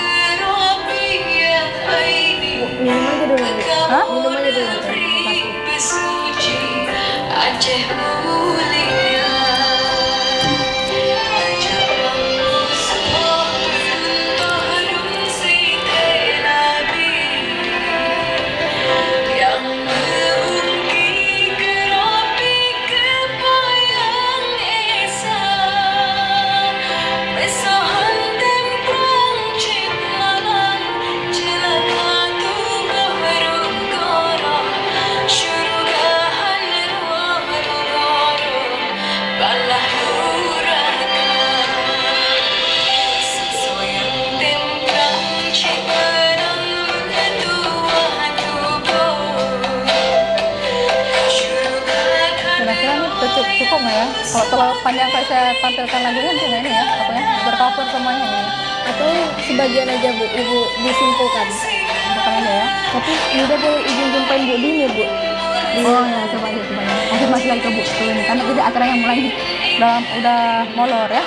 Minum aja dulu. Hah? Minum aja dulu. Cukup nggak ya? Kalau terlalu panjang kayak saya tampilkan lagunya mungkin nggak ini ya, pokoknya bercover semuanya ini. Atau sebagian aja Bu, Ibu disimpulkan. Simpulkan aja ya. Tapi udah boleh izin jumpain Bu Dini Bu. Oh ya, coba aja. Mungkin masih lagi ke Bu dulu ini kan, jadi acara yang mulai udah molor ya.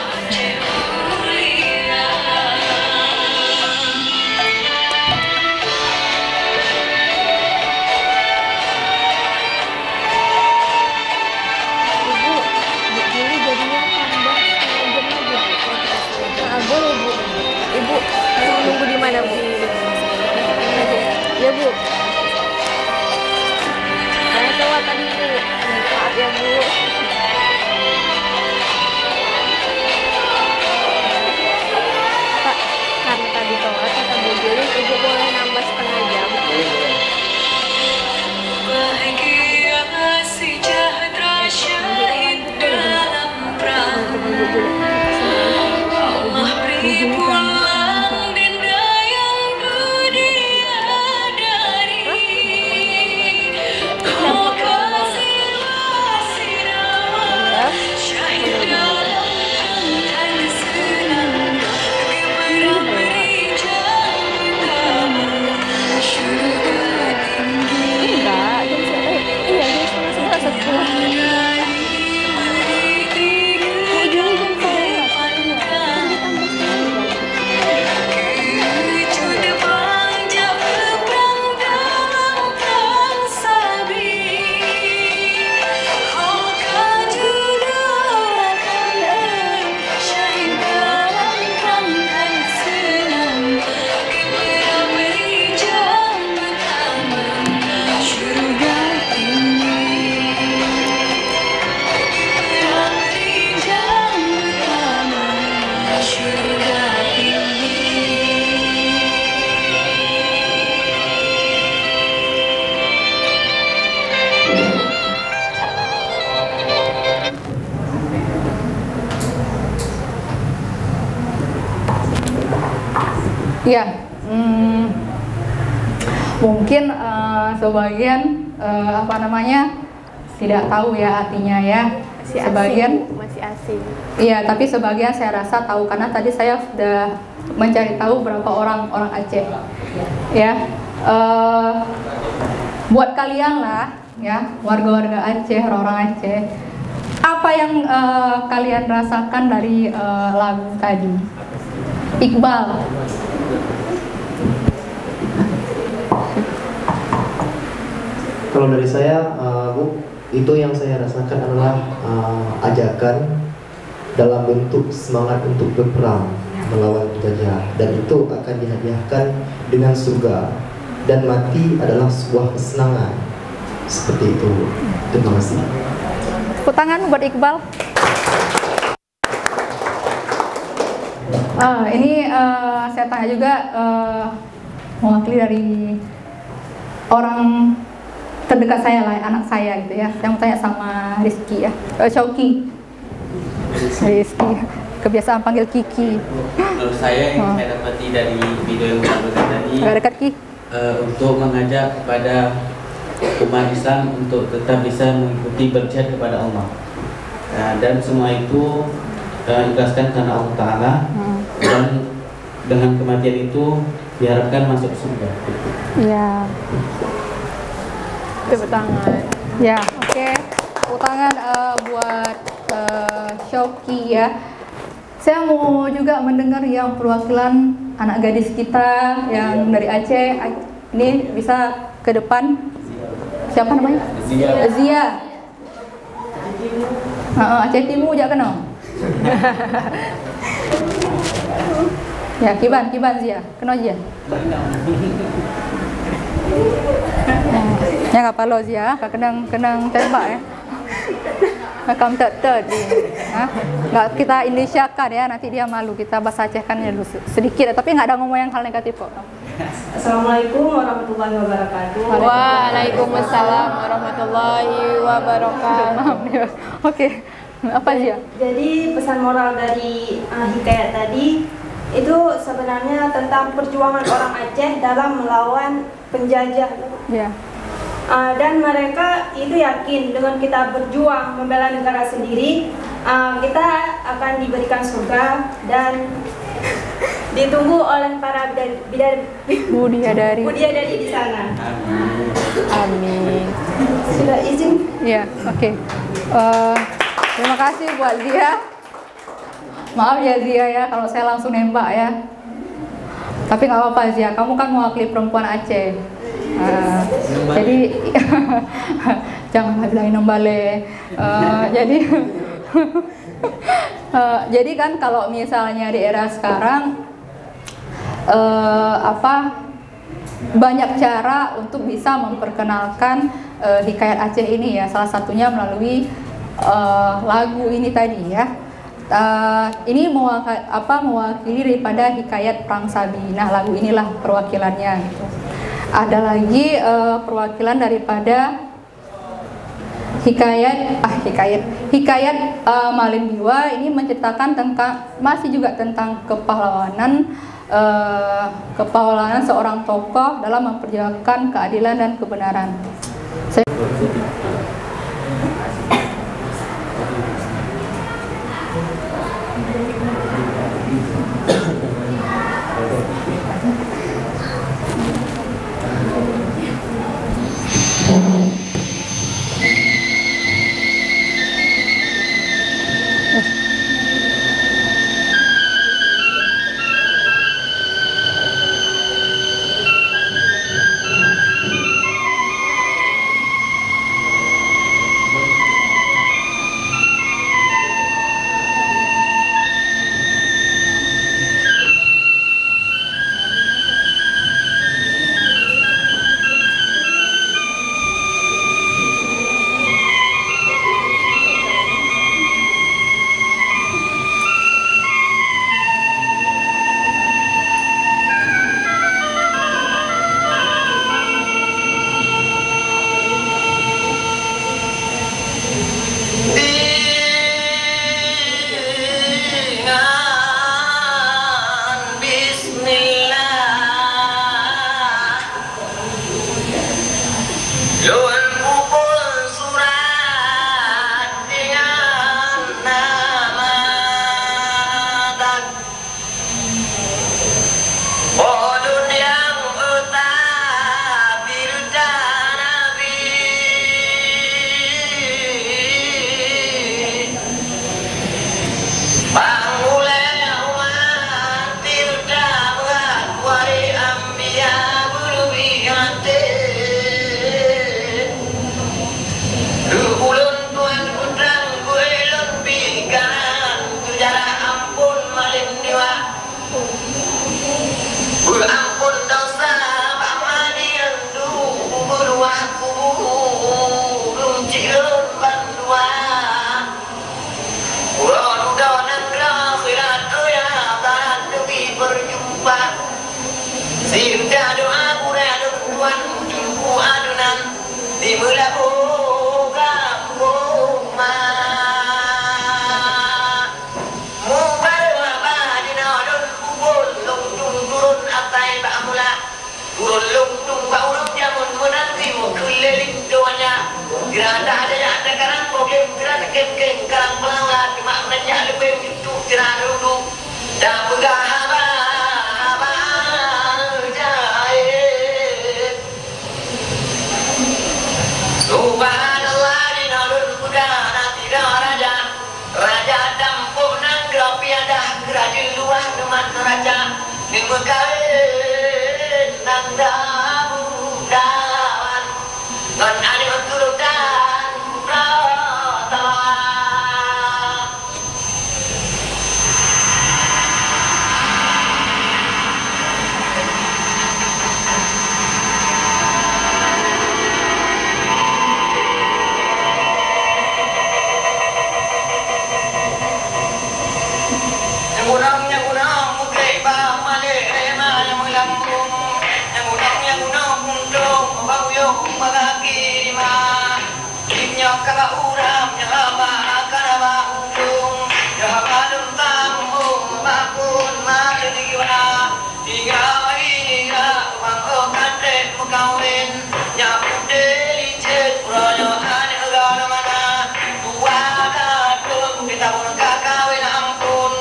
Boleh Bu. Ibu nunggu di mana Bu? Ya Bu. Saya lewat tadi Bu. Maaf ya Bu. Pak, karena tadi telat kata Bu Juli, Ibu boleh nambah setengah jam. Ya, mungkin sebagian tidak tahu ya artinya ya. Masih asing. Iya, tapi sebagian saya rasa tahu karena tadi saya sudah mencari tahu berapa orang Aceh. Ya, buat kalian lah, ya warga-warga Aceh, orang Aceh, apa yang kalian rasakan dari lagu tadi? Iqbal. Kalau dari saya, Bu, itu yang saya rasakan adalah ajakan dalam bentuk semangat untuk berperang melawan penjajah, dan itu akan dihadiahkan dengan surga, dan mati adalah sebuah kesenangan. Seperti itu. Terima kasih. Tepuk tangan buat Iqbal. Ini saya tanya juga mewakili dari orang terdekat saya lah, anak saya gitu ya. Yang tanya sama Rizky ya, Syauki. Rizky, kebiasaan panggil Kiki. Menurut saya yang saya dapati dari video yang disampaikan tadi, agak dekat Ki. Untuk mengajak kepada umat Islam untuk tetap bisa mengikuti berjihad kepada Allah, dan semua itu ikhlaskan karena Allah Ta'ala, dan dengan kematian itu diharapkan masuk surga. Ya. Tepuk tangan. Ya, oke. Tepuk tangan buat Syauki ya. Saya mau juga mendengar yang perwakilan anak gadis kita yang dari Aceh. Ini bisa ke depan. Siapa namanya? Zia. Aceh Timur aja kenal. Ya, Kiban Zia. Kenal Zia. Ya nggak apa lo Zia, kenang tembak ya. Kamu ter di, nggak kita Indonesiakan ya, nanti dia malu, kita bahasa Aceh kan ya sedikit, tapi nggak ada ngomong yang hal negatif kok. Assalamualaikum warahmatullahi wabarakatuh. Waalaikumsalam warahmatullahi wabarakatuh. Oke, apa Zia? Jadi pesan moral dari hikayat tadi itu sebenarnya tentang perjuangan orang Aceh dalam melawan penjajah. Ya. Dan mereka itu yakin dengan kita berjuang membela negara sendiri, kita akan diberikan surga dan ditunggu oleh para bidadari di sana. Amin. Sudah izin? Ya, oke. Terima kasih buat Zia. Maaf ya Zia ya kalau saya langsung nembak ya. Tapi nggak apa-apa Zia, kamu kan mewakili perempuan Aceh. Jadi jangan bilangin nembale. Jadi kan kalau misalnya di era sekarang banyak cara untuk bisa memperkenalkan hikayat Aceh ini ya. Salah satunya melalui lagu ini tadi ya. Ini mewakili daripada hikayat Perang Sabi. Nah, lagu inilah perwakilannya gitu. Ada lagi perwakilan daripada hikayat Malim Biwa. Ini menceritakan tentang, masih juga tentang kepahlawanan seorang tokoh dalam memperjuangkan keadilan dan kebenaran. lupa. Sinta doa kurang tuan jumpu adunan di melabuka boma. Mubarak badina don kubul lungtung turun atai ba'mula. Turun lungtung ba'ulung jamun menanti mukeliling doanya. Tidak ada karang problem, tidak ada kem-kem karang melawat. Cuma menanya lebih itu tidak dulu. Dan bergahaba Subhanallah di nalur kuda nanti raja Raja tampuk nang gerapi ada gerajin luar teman raja Ning berkawin nang dabudan Ngan adi menturutan pratawa Yang unang mukay ba mali rema yang melambung yang unang kundong bagyo magakirima inyo kala uram yang haba kanaba undung yang haba luntang makun maliliwa hingga hingga mangkokan dek mukawin nyapude licet proyo ane agala mana dua kadung kita pun kakawin ampun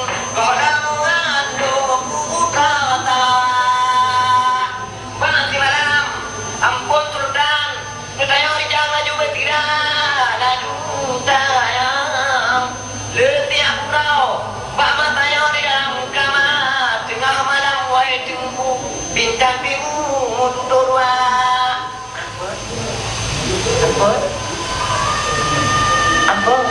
ampun sultan kita yang jangan juga tidak laju tayang letiak purau pak mata yang di dalam kamar tengah malam wahai tunggu bintang biru turwa ampun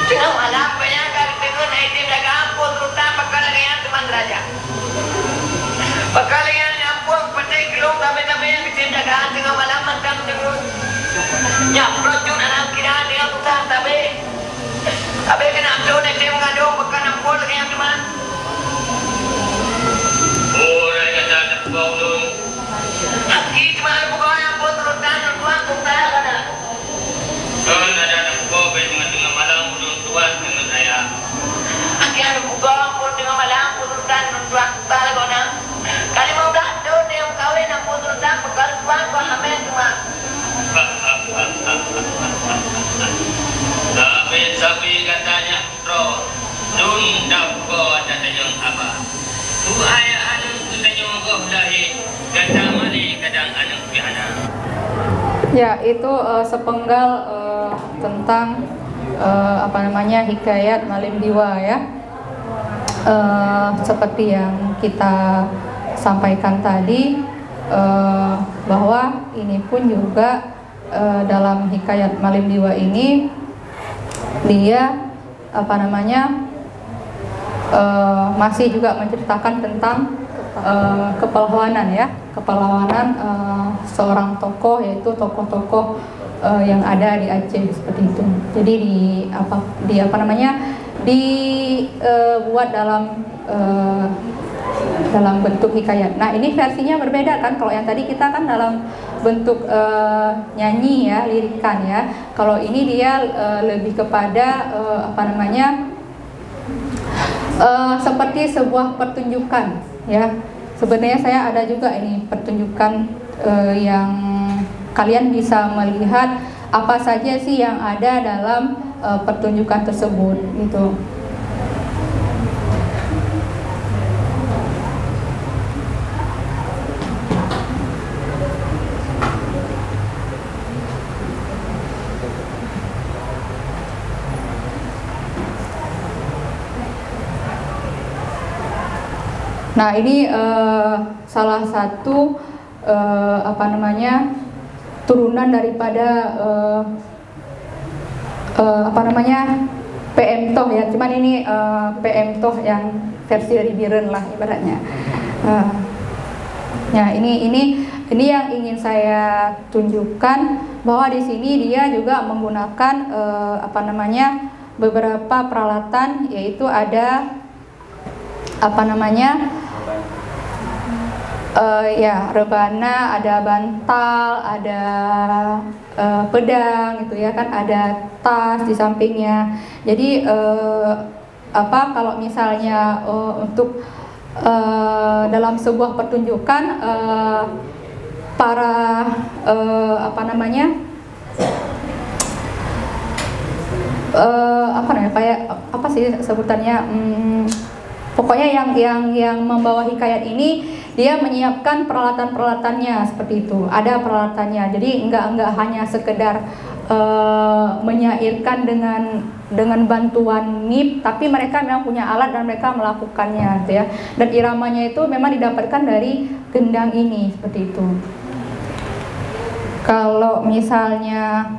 tengah malam banyak kali tengah naik tim jaga ampun sultan bakal yang teman raja Pakalian yang buang petik long tabe-tabe yang kecil jagaan tengah malam macam tengah nyak projun anak kira dia putar tabe tabe kena amdo nek dia mengadong bekan ampun lagi yang teman oh rai kata ada bau dong haki cuma ada buka yang pun terus dan tuan kunta kada kan ada buka tengah malam tuan dengan saya haki ada buka pun tengah malam pun dan tuan kunta lagi kali mau gaduh dia kawin aku terus dah bekal tuan kau amen cuma. Sabi katanya pro, dun dapko ada yang apa? Tu ayah anu katanya kau lahir, kata mari kadang anu piana. Ya itu sepenggal tentang apa namanya hikayat Malim Diwa ya. Seperti yang kita sampaikan tadi bahwa ini pun juga dalam hikayat Malim Diwa ini dia apa namanya masih juga menceritakan tentang kepahlawanan ya, kepahlawanan seorang tokoh, yaitu tokoh-tokoh yang ada di Aceh seperti itu. Jadi dibuat dalam bentuk hikayat. Nah ini versinya berbeda kan, kalau yang tadi kita kan dalam bentuk nyanyi ya, lirikan ya. Kalau ini dia lebih kepada seperti sebuah pertunjukan ya. Sebenarnya saya ada juga ini pertunjukan yang kalian bisa melihat apa saja sih yang ada dalam pertunjukan tersebut gitu. Nah ini salah satu turunan daripada PM Toh ya, cuman ini PM Toh yang versi dari Biren lah ibaratnya. Ya ini yang ingin saya tunjukkan, bahwa di sini dia juga menggunakan beberapa peralatan, yaitu ada rebana, ada bantal, ada pedang gitu ya kan, ada tas di sampingnya. Jadi kalau misalnya untuk dalam sebuah pertunjukan para apa sih sebutannya, pokoknya yang membawa hikayat ini dia menyiapkan peralatan-peralatannya seperti itu, ada peralatannya. Jadi enggak hanya sekedar menyairkan dengan bantuan nip, tapi mereka memang punya alat dan mereka melakukannya gitu ya. Dan iramanya itu memang didapatkan dari gendang ini seperti itu. Kalau misalnya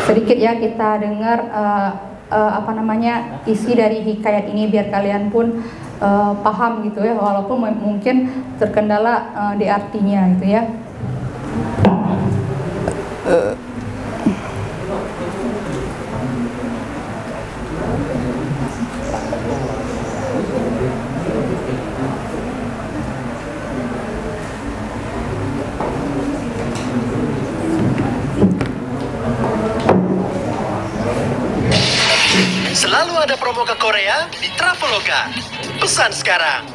sedikit ya kita dengar isi dari hikayat ini biar kalian pun paham gitu ya, walaupun mungkin terkendala di artinya gitu ya. Selalu ada promo ke Korea di Traveloka. Pesan sekarang.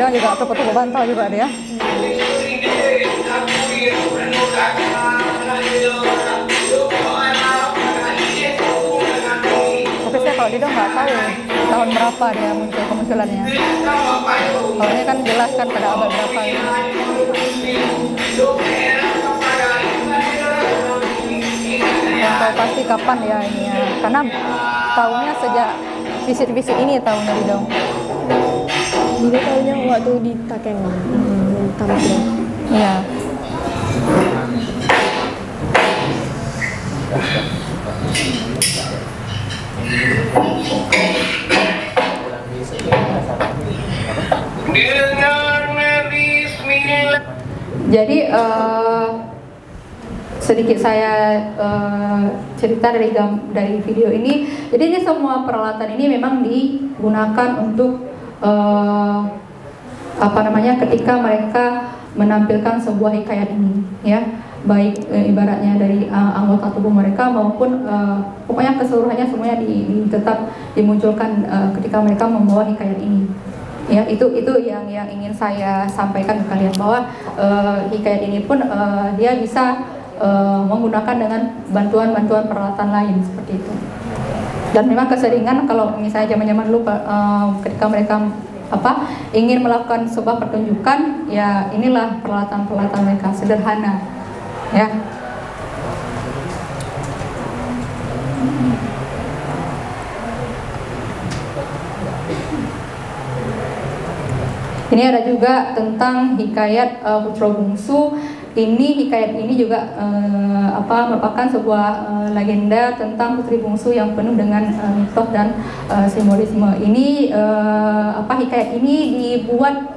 Juga tepuk-tepuk bantal juga dia. Tapi saya kalau Dido nggak tahu tahun berapa dia muncul kemunculannya. Kalau ini kan jelas kan pada abad berapa ini. Yang tahu pasti kapan ya ini ya. Karena tahunnya sejak visit-visit ini tahunnya Dido. Dia tahunya waktu di Takengon, tampil. Iya. Jadi sedikit saya cerita dari video ini. Jadi ini semua peralatan ini memang digunakan untuk ketika mereka menampilkan sebuah hikayat ini, ya. baik ibaratnya dari anggota tubuh mereka maupun pokoknya keseluruhannya semuanya tetap dimunculkan ketika mereka membawa hikayat ini. Ya, itu yang ingin saya sampaikan ke kalian, bahwa hikayat ini pun dia bisa menggunakan dengan bantuan peralatan lain seperti itu. Dan memang keseringan kalau misalnya zaman-zaman dulu ketika mereka ingin melakukan sebuah pertunjukan, ya inilah peralatan mereka, sederhana, ya. Ini ada juga tentang hikayat Putra Bungsu. Hikayat ini juga merupakan sebuah legenda tentang putri bungsu yang penuh dengan mitos dan simbolisme. Ini hikayat ini dibuat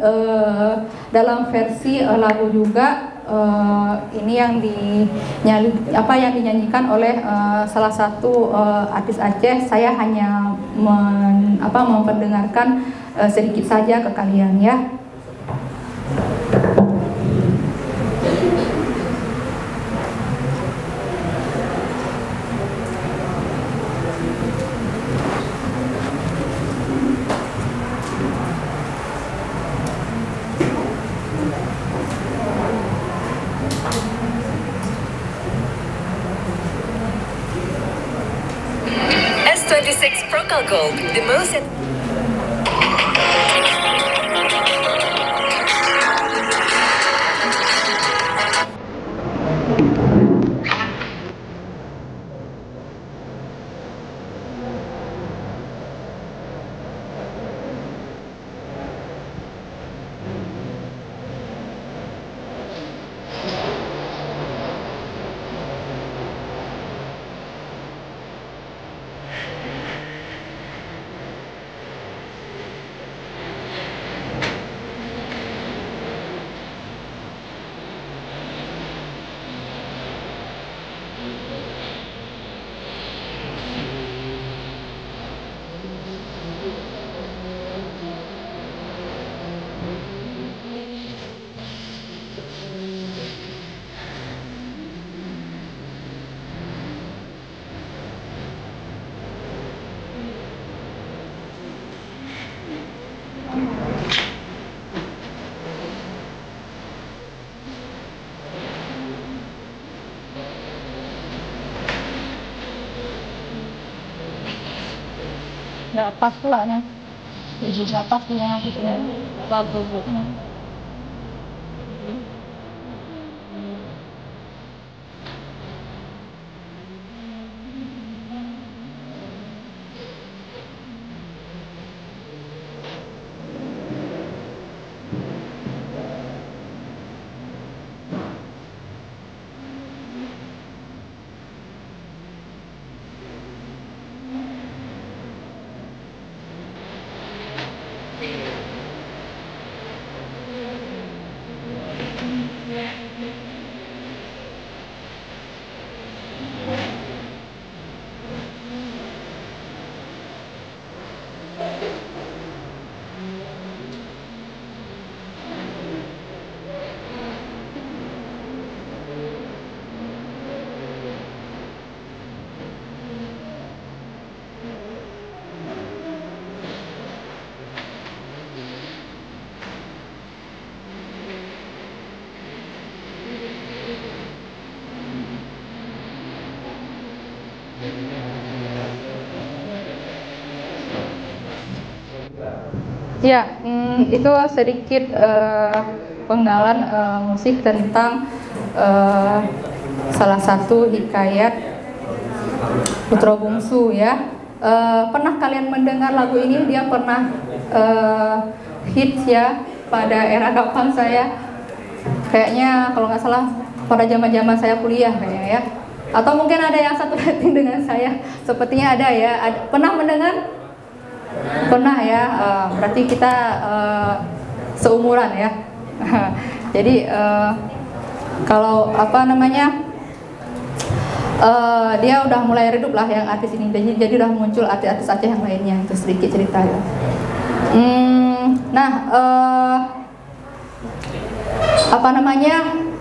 dalam versi lagu juga. Ini yang dinyanyikan oleh salah satu artis Aceh. Saya hanya memperdengarkan sedikit saja ke kalian, ya. S26 Procol Gold, the most nggak pas lah, ya. Jadi nggak pas dengan gitu ya, lagu-lagunya. Ya, itu sedikit penggalan musik tentang salah satu hikayat Putra Bungsu, ya. Pernah kalian mendengar lagu ini? Dia pernah hits, ya, pada era kapan saya? Kayaknya kalau nggak salah pada zaman saya kuliah kayaknya, ya. Atau mungkin ada yang satu rating dengan saya, sepertinya ada, ya. Pernah mendengar? Pernah, ya. Berarti kita seumuran, ya. Jadi kalau dia udah mulai redup lah yang artis ini, jadi udah muncul artis-artis Aceh yang lainnya. Itu sedikit cerita, ya.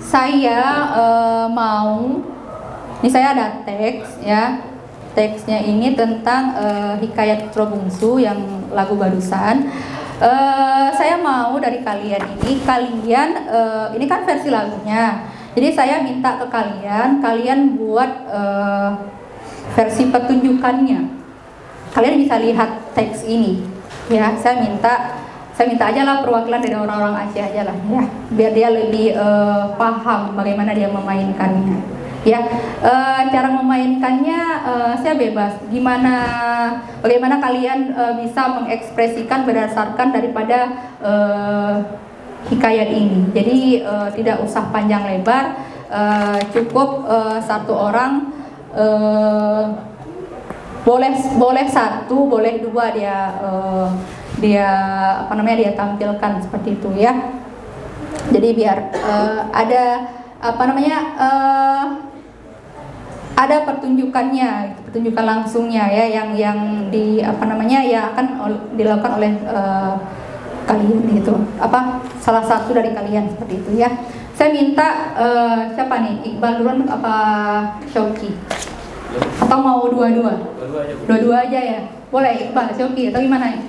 saya mau, ini saya ada teks ya. Teksnya ini tentang Hikayat Putra Bungsu yang lagu barusan. Saya mau dari kalian ini kan versi lagunya. Jadi saya minta ke kalian buat versi pertunjukannya. Kalian bisa lihat teks ini, ya. Saya minta aja lah perwakilan dari orang-orang Aceh aja lah, ya, biar dia lebih paham bagaimana dia memainkannya. Ya, cara memainkannya saya bebas. Bagaimana kalian bisa mengekspresikan berdasarkan daripada hikayat ini. Jadi tidak usah panjang lebar, cukup satu orang, boleh satu, boleh dua dia tampilkan seperti itu ya. Jadi biar ada pertunjukannya, pertunjukan langsungnya ya, yang akan dilakukan oleh kalian gitu. Salah satu dari kalian seperti itu ya. Saya minta siapa nih? Iqbal duluan apa Syauqi? Atau mau dua-dua? Dua-dua aja ya. Boleh Iqbal, Syauqi atau gimana nih?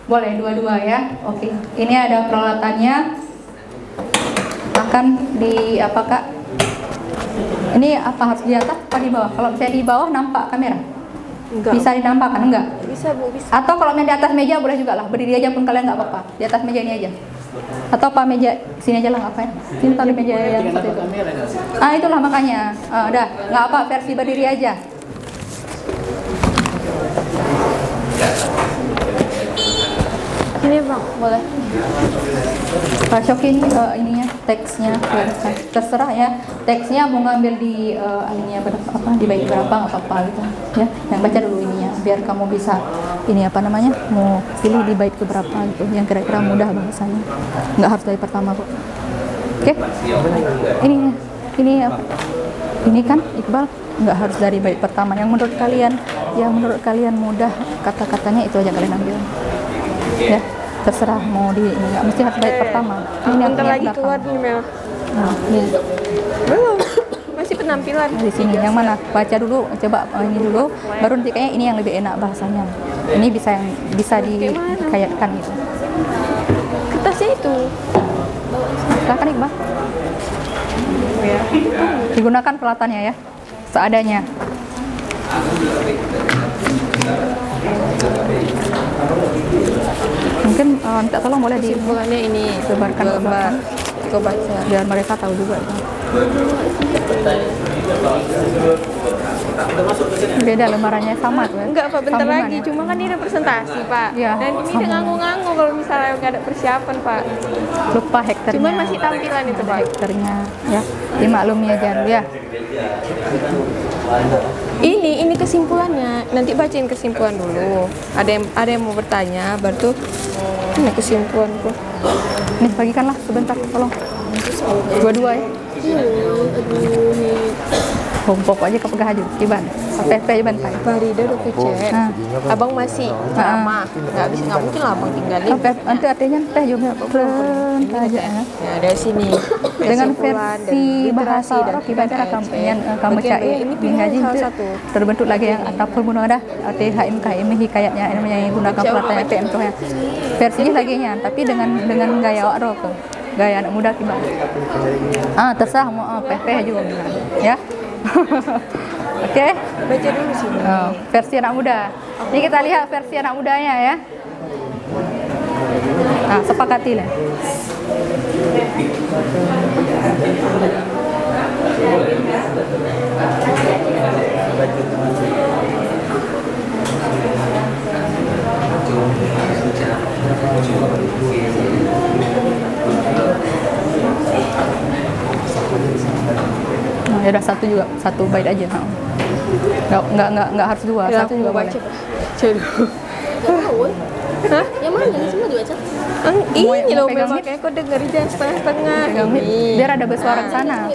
Boleh dua-dua ya. Oke. Ini ada peralatannya. Akan di apa Kak? Ini apa, harus di atas apa di bawah? Kalau saya di bawah nampak kamera? Enggak. Bisa dinampakkan? Enggak? Bisa Bu, bisa. Atau kalau main di atas meja boleh juga lah, berdiri aja pun kalian nggak apa-apa. Di atas meja ini aja. Atau apa meja sini aja lah, ngapain? Sini taruh di meja yang seperti itu. Itulah makanya. Udah, nggak apa, versi berdiri aja. Ini Bang, boleh. Pak Syauqi ini ininya teksnya terserah ya, teksnya mau ngambil di di bait berapa nggak apa-apa gitu ya, yang baca dulu ininya biar kamu bisa mau pilih di bait keberapa gitu yang kira-kira mudah bahasanya, nggak harus dari pertama kok. Oke. Ini kan Iqbal nggak harus dari bait pertama, yang menurut kalian mudah kata-katanya itu aja kalian ambil ya. Terserah mau nggak mesti harus bait pertama. Ini yang lagi keluar nih Mel. Ini. Belum. Masih penampilan. Di sini yang mana? Baca dulu, coba ini dulu, baru nanti kayaknya ini yang lebih enak bahasanya. Ini bisa dikayatkan gitu. Kertasnya itu. Silakan Iqbal. Ya. Digunakan peralatannya ya, seadanya. Mungkin minta tolong boleh kesimpulannya ini sebarkan lembar baca biar mereka tahu juga ya. Beda lembarannya sama tuh ya? Enggak Pak, bentar lagi, cuma kan ini ada presentasi Pak ya, dan ini udah nganggu-nganggu kalau misalnya nggak ada persiapan Pak. Lupa hektarnya, cuman masih tampilan itu Pak, hektarnya ya, dimaklumi aja ya. Ini kesimpulannya, nanti bacain kesimpulan dulu. Ada yang mau bertanya, baru tuh ini kesimpulanku. Nih bagikanlah sebentar, tolong. Dua-dua ya. Hompok aja ke pegah aja, Iban. PP Iban Pak. Farida udah kucek. Abang masih lama, nggak mungkin lah abang tinggalin. Nanti artinya teh juga pelan aja ya. Nah dari sini dengan versi bahasa Arab ibadah kamu cari ini aja itu terbentuk lagi yang atapul munadah THMKM hikayatnya namanya gunakan pelatihan PM tuh ya. Versinya lagi nya tapi dengan gaya Arab tuh. Gaya anak muda kibar. Terserah mau PP juga ya. Oke. Baca dulu sini. Versi anak muda. Ini kita lihat versi anak mudanya ya. Sepakati lah. Ya udah satu bait aja. Nggak harus dua, ya, satu juga baca. Hah? Yang mana? Ini semua dibaca? Ini loh memang kayak kau dengerin jangan setengah-setengah. Biar ada bersuara ke sana.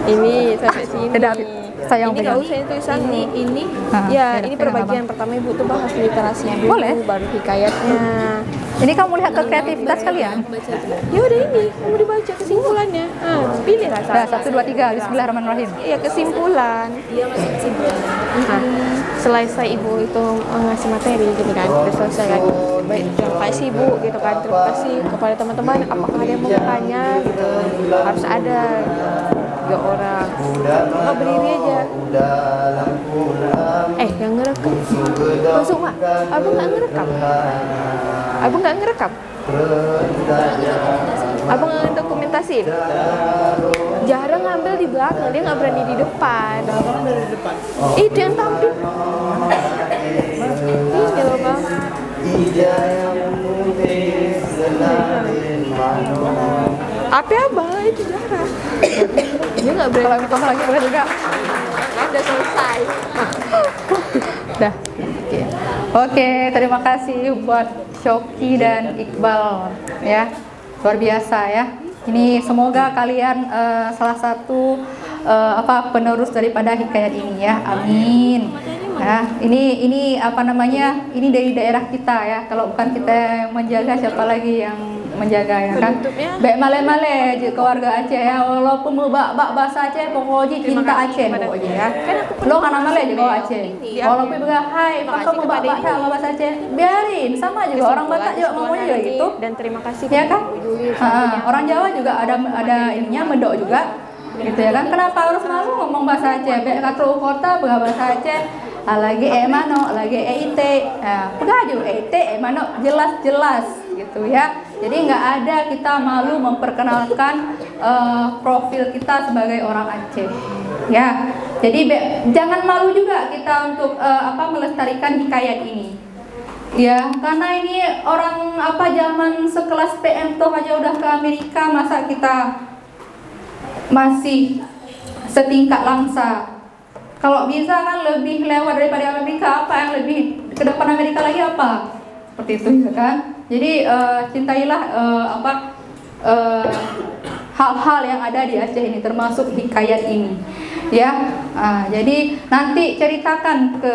Ini sampai sini. Saya yang ini nggak pegang. usah tulisan ini Nah, ya biar ini pegang perbagian abang. pertama ibu tuh bahas literasinya dulu, Boleh. baru hikayatnya. Ini kamu lihat ke kreativitas kalian. Ya udah ini kamu dibaca kesimpulannya. Pilih lah Nah, 1, 2, 3. Bismillahirrahmanirrahim. Iya kesimpulan. Iya masih kesimpulan. Selesai ibu itu ngasih materi gitu kan, udah selesai kan. Baik, terima kasih ibu gitu kan, terima kasih kepada teman-teman. Apakah ada yang mau bertanya gitu? Harus ada 3 orang. Oh berdiri aja. Yang ngerekam. Masuk mak. Abang nggak ngerekam. Abang nggak ngerekam. Abang nggak dokumentasi. Jarang ngambil di belakang, dia nggak berani di depan. Itu yang tampil. Ini loh bang. Apa abang itu jarang. Dia nggak berani. Kalau kamu lagi boleh juga. Udah selesai. Dah. Oke, terima kasih buat Shoki dan Iqbal ya. Luar biasa ya. Ini semoga kalian salah satu penerus daripada hikayat ini ya. Amin. Nah, ini apa namanya? Ini dari daerah kita ya. Kalau bukan kita yang menjaga, siapa lagi yang menjaga ya kan? Baik male-male keluarga Aceh ya. Walaupun bak bahasa Aceh, pokoknya cinta Aceh pokoknya ya. Lo kan male juga Aceh. Walaupun bilang hai, kamu bak bahasa Aceh, biarin sama juga orang Batak juga ngomongnya juga gitu. Dan terima kasih ya kan? Orang Jawa juga ada ininya medok juga. Gitu ya kan? Kenapa harus malu ngomong bahasa Aceh? Baik kata kota bahasa Aceh. Lagi emano, lagi eit, pegaju eit, emano jelas gitu ya. Jadi nggak ada kita malu memperkenalkan profil kita sebagai orang Aceh, ya. Jadi jangan malu juga kita untuk melestarikan hikayat ini, ya. Karena ini orang zaman sekelas PM toh aja udah ke Amerika, masa kita masih setingkat langsa? Kalau bisa kan lebih lewat daripada Amerika, apa yang lebih ke depan Amerika lagi apa? Seperti itu ya kan. Jadi cintailah hal-hal yang ada di Aceh ini, termasuk hikayat ini. Ya. Jadi nanti ceritakan ke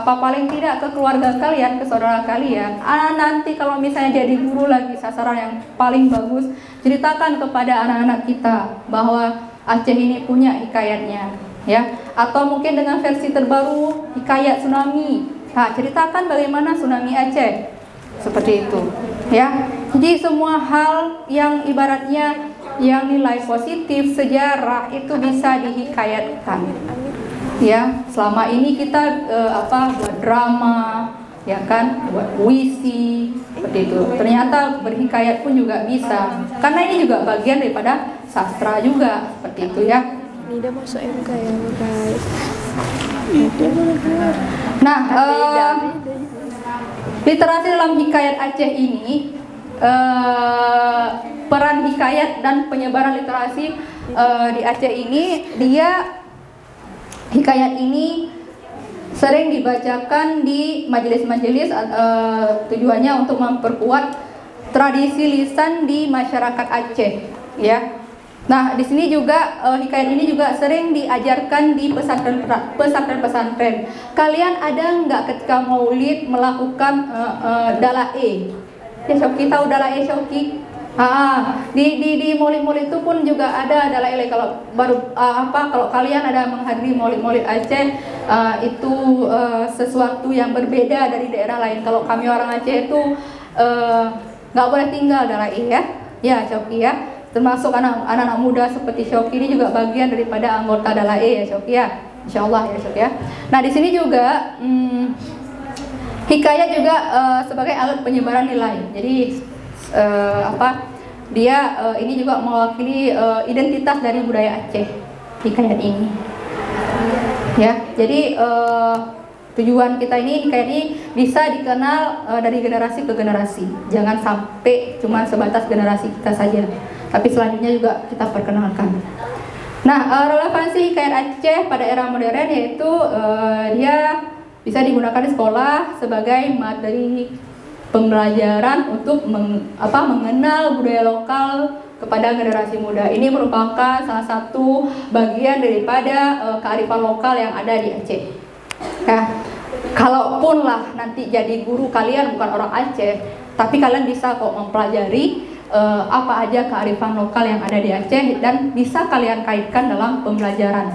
paling tidak ke keluarga kalian, ke saudara kalian. Nanti kalau misalnya jadi guru lagi, sasaran yang paling bagus, ceritakan kepada anak-anak kita bahwa Aceh ini punya hikayatnya. Ya, atau mungkin dengan versi terbaru hikayat tsunami. Ceritakan bagaimana tsunami Aceh. Seperti itu. Ya. Jadi semua hal yang ibaratnya yang nilai positif sejarah itu bisa dihikayatkan. Ya, selama ini kita buat drama, ya kan, buat puisi, seperti itu. Ternyata berhikayat pun juga bisa. Karena ini juga bagian daripada sastra juga, seperti itu ya. Ini udah masuk MK ya guys. Nah, literasi dalam hikayat Aceh ini, peran hikayat dan penyebaran literasi di Aceh ini, hikayat ini sering dibacakan di majelis-majelis, tujuannya untuk memperkuat tradisi lisan di masyarakat Aceh, ya. Nah, di sini juga hikayat ini juga sering diajarkan di pesantren-pesantren. Kalian ada nggak ketika maulid melakukan dalae? Ya, Shoki tahu dalae Shoki? Di maulid-maulid itu pun juga ada dalae. Kalau kalau kalian ada menghadiri maulid-maulid Aceh, itu sesuatu yang berbeda dari daerah lain. Kalau kami orang Aceh itu nggak boleh tinggal dalae ya. Ya, Shoki ya. Termasuk anak-anak muda seperti Shoki ini juga bagian daripada anggota dalae ya Shoki ya, insyaallah ya Shoki ya. Nah di sini juga hikayat juga sebagai alat penyebaran nilai. Jadi ini juga mewakili identitas dari budaya Aceh, hikayat ini. Ya, jadi tujuan kita ini hikayat ini bisa dikenal dari generasi ke generasi. Jangan sampai cuma sebatas generasi kita saja, tapi selanjutnya juga kita perkenalkan. Nah, relevansi hikayat Aceh pada era modern yaitu dia bisa digunakan di sekolah sebagai materi pembelajaran untuk mengenal budaya lokal kepada generasi muda. Ini merupakan salah satu bagian daripada kearifan lokal yang ada di Aceh. Ya, kalaupun lah nanti jadi guru kalian bukan orang Aceh, tapi kalian bisa kok mempelajari apa aja kearifan lokal yang ada di Aceh dan bisa kalian kaitkan dalam pembelajaran.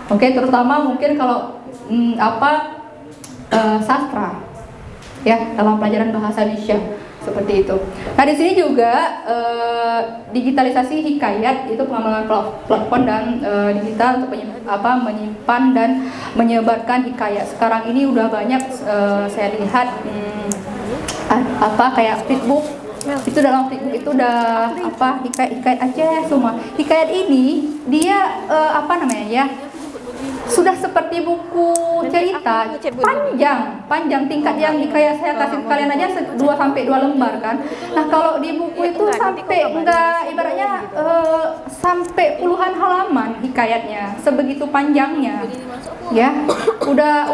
Oke, terutama mungkin kalau sastra, ya, dalam pelajaran bahasa Indonesia. Seperti itu. Nah, di sini juga digitalisasi hikayat itu pengembangan platform dan digital untuk menyimpan dan menyebarkan hikayat. Sekarang ini udah banyak saya lihat kayak flipbook. Itu dalam flipbook itu udah hikayat Aceh semua. Hikayat ini dia sudah seperti buku cerita, panjang tingkat yang kayak saya kasih ke kalian aja 2 sampai 2 lembar kan. Nah, kalau di buku itu sampai enggak, ibaratnya sampai puluhan halaman hikayatnya, sebegitu panjangnya. Ya, udah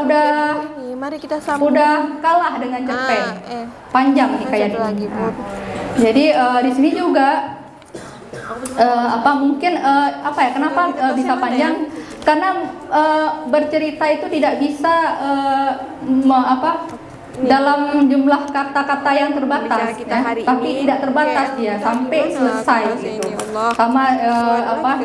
kalah dengan cerpen. Panjang hikayat ini. Nah, jadi di sini juga kenapa bisa panjang? Karena bercerita itu tidak bisa dalam jumlah kata-kata yang terbatas, tapi tidak terbatas dia sampai selesai gitu. Sama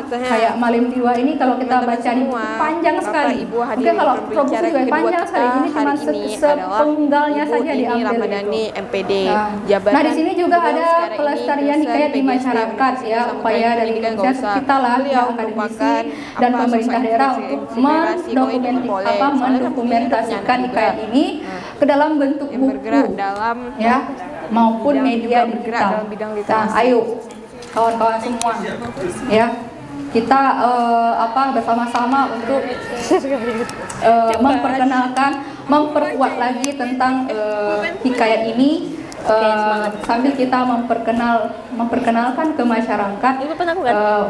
kayak Malim Diwa ini kalau kita baca di buku panjang sekali. Mungkin kalau produksi juga panjang sekali. Ini cuma sepenggalnya saja diambil itu. Nah, di sini juga ada pelestarian hikayat di masyarakat ya, upaya dari Indonesia kita lah yang akademisi dan pemerintah daerah untuk mendokumentasikan hikayat ini ke dalam bentuk buku ya maupun media digital. Nah, ayo kawan-kawan semua ya, kita bersama-sama untuk memperkuat lagi tentang hikayat ini, sambil kita memperkenalkan ke masyarakat.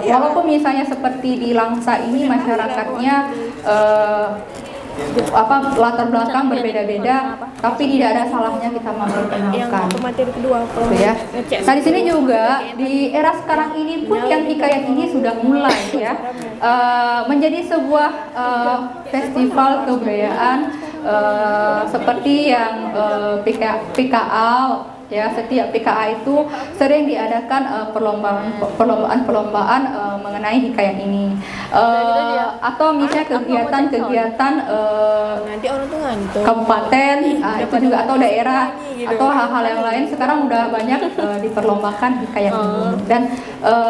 Walaupun misalnya seperti di Langsa ini masyarakatnya latar belakang berbeda-beda, tapi tidak ada salahnya kita memperkenalkan. Ya. Nah, di sini juga di era sekarang ini pun yang hikayat ini sudah mulai ya menjadi sebuah festival kebudayaan seperti yang PKA ya. Setiap PKA itu sering diadakan perlombaan mengenai hikayat ini, atau misalnya kegiatan-kegiatan kabupaten itu juga, atau daerah atau hal-hal yang lain sekarang udah banyak diperlombakan hikayat ini. Dan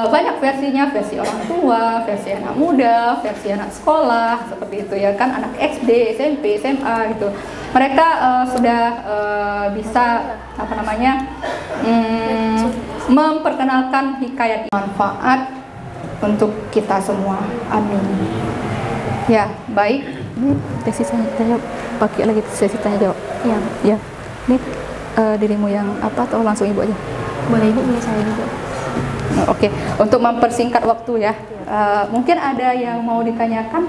banyak versinya, versi orang tua, versi anak muda, versi anak sekolah, seperti itu ya kan, anak SD, SMP, SMA gitu. Mereka sudah bisa memperkenalkan hikayat manfaat untuk kita semua. Amin. Ya, baik. Sesi tanya jawab. Pakai lagi sesi tanya jawab. Ya. Ya. Ini dirimu yang atau langsung ibu aja? Boleh ibu, boleh saya juga. Oke. Untuk mempersingkat waktu ya. Mungkin ada yang mau ditanyakan?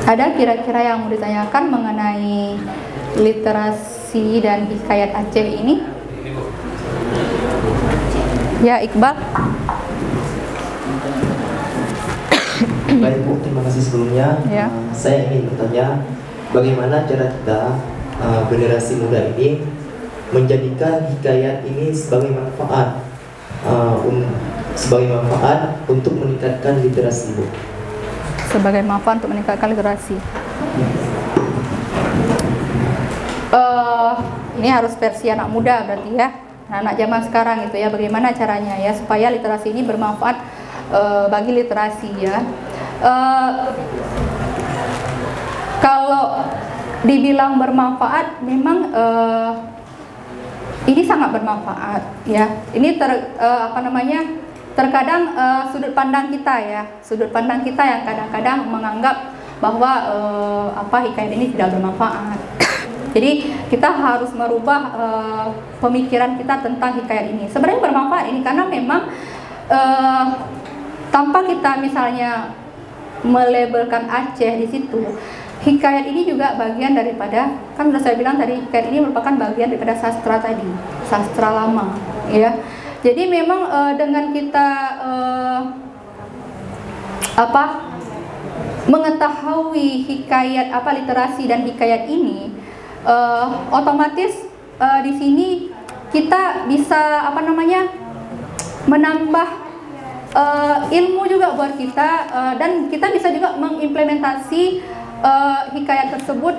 Ada kira-kira yang mau ditanyakan mengenai literasi dan hikayat Aceh ini? Ya, Iqbal. Baik Bu, terima kasih sebelumnya. Ya. Saya ingin bertanya, bagaimana cara kita generasi muda ini menjadikan hikayat ini sebagai manfaat untuk meningkatkan literasi, Bu? Sebagai manfaat untuk meningkatkan literasi. Ini harus versi anak muda berarti ya, anak zaman sekarang itu ya. Bagaimana caranya ya supaya literasi ini bermanfaat bagi literasi ya. Kalau dibilang bermanfaat, memang ini sangat bermanfaat ya. Ini terkadang sudut pandang kita ya, sudut pandang kita yang kadang-kadang menganggap bahwa hikayat ini tidak bermanfaat. Jadi kita harus merubah pemikiran kita tentang hikayat ini. Sebenarnya bermanfaat ini karena memang tanpa kita misalnya melabelkan Aceh di situ, hikayat ini juga bagian daripada, kan sudah saya bilang tadi, hikayat ini merupakan bagian daripada sastra tadi, sastra lama, ya. Jadi memang dengan kita mengetahui hikayat literasi dan hikayat ini, otomatis di sini kita bisa menambah ilmu juga buat kita, dan kita bisa juga mengimplementasi hikayat tersebut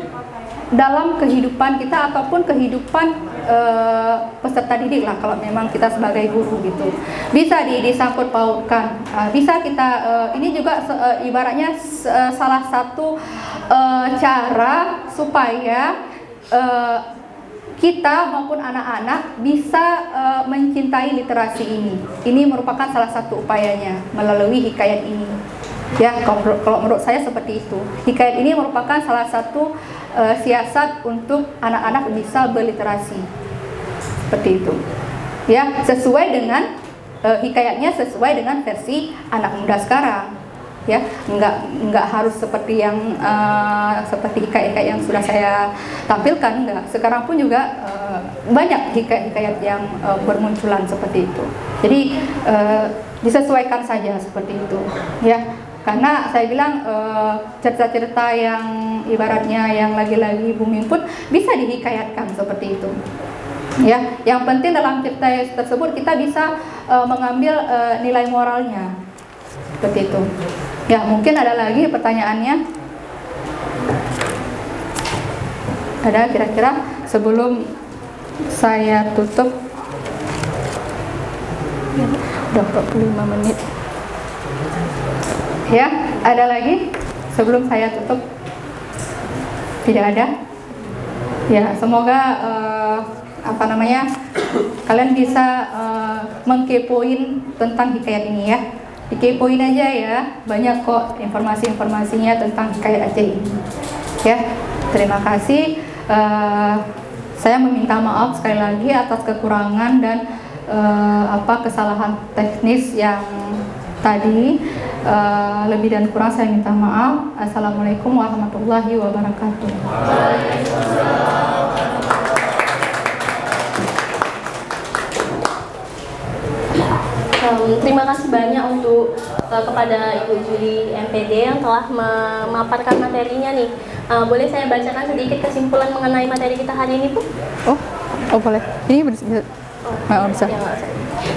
dalam kehidupan kita ataupun kehidupan peserta didik lah, kalau memang kita sebagai guru gitu, bisa disangkut pautkan, bisa kita ini juga ibaratnya salah satu cara supaya kita maupun anak-anak bisa mencintai literasi ini. Ini merupakan salah satu upayanya melalui hikayat ini. Ya, kalau menurut saya seperti itu. Hikayat ini merupakan salah satu siasat untuk anak-anak bisa berliterasi. Seperti itu. Ya, sesuai dengan hikayatnya sesuai dengan versi anak muda sekarang. Ya, enggak harus seperti yang seperti hikayat yang sudah saya tampilkan, enggak. Sekarang pun juga banyak hikayat yang bermunculan seperti itu. Jadi disesuaikan saja seperti itu, ya. Karena saya bilang cerita-cerita yang ibaratnya yang lagi-lagi booming pun bisa dihikayatkan seperti itu. Ya, yang penting dalam cerita tersebut kita bisa mengambil nilai moralnya. Seperti itu. Ya, mungkin ada lagi pertanyaannya? Ada kira-kira sebelum saya tutup? Udah 45 menit. Ya, ada lagi sebelum saya tutup? Tidak ada? Ya, semoga kalian bisa mengkepoin tentang hikayat ini, ya. Dikepoin aja ya, banyak kok informasi-informasinya tentang hikayat Aceh ini. Ya, terima kasih. Saya meminta maaf sekali lagi atas kekurangan dan kesalahan teknis yang tadi. Lebih dan kurang saya minta maaf. Assalamualaikum warahmatullahi wabarakatuh. Terima kasih banyak untuk kepada Ibu Juli MPD yang telah memaparkan materinya nih. Boleh saya bacakan sedikit kesimpulan mengenai materi kita hari ini, Bu? Oh boleh. Ini bisa. Bisa.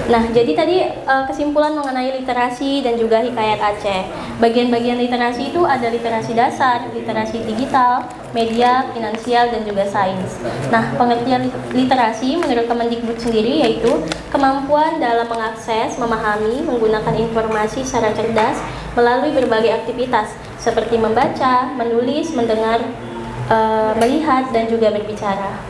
Nah, jadi tadi kesimpulan mengenai literasi dan juga hikayat Aceh. Bagian-bagian literasi itu ada literasi dasar, literasi digital, media, finansial, dan juga sains. Nah, pengertian literasi menurut Kemendikbud sendiri yaitu kemampuan dalam mengakses, memahami, menggunakan informasi secara cerdas melalui berbagai aktivitas seperti membaca, menulis, mendengar, melihat, dan juga berbicara.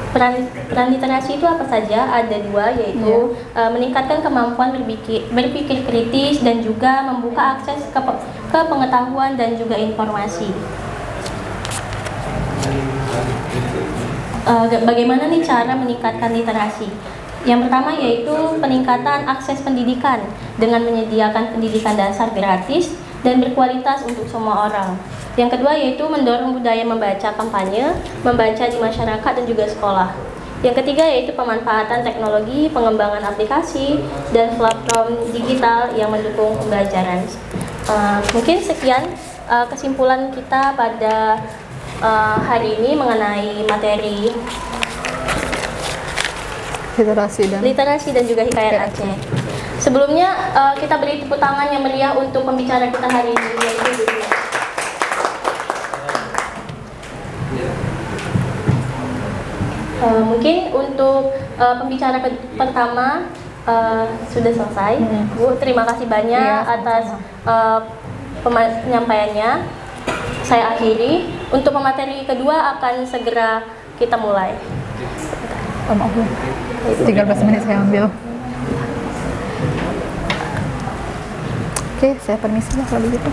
Peran literasi itu apa saja? Ada dua, yaitu meningkatkan kemampuan berpikir kritis dan juga membuka akses ke pengetahuan dan juga informasi. Bagaimana nih cara meningkatkan literasi? Yang pertama yaitu peningkatan akses pendidikan dengan menyediakan pendidikan dasar gratis dan berkualitas untuk semua orang. Yang kedua yaitu mendorong budaya membaca kampanye, membaca di masyarakat dan juga sekolah. Yang ketiga yaitu pemanfaatan teknologi, pengembangan aplikasi, dan platform digital yang mendukung pembelajaran. Mungkin sekian kesimpulan kita pada hari ini mengenai materi literasi dan juga hikayat Aceh. Sebelumnya kita beri tepuk tangan yang meriah untuk pembicara kita hari ini, yaitu Bu. Mungkin untuk pembicara pertama sudah selesai. Bu, terima kasih banyak atas penyampaiannya. Saya akhiri. Untuk pemateri kedua akan segera kita mulai. Maaf ya, 13 menit saya ambil. Oke, saya permisi lah kalau begitu.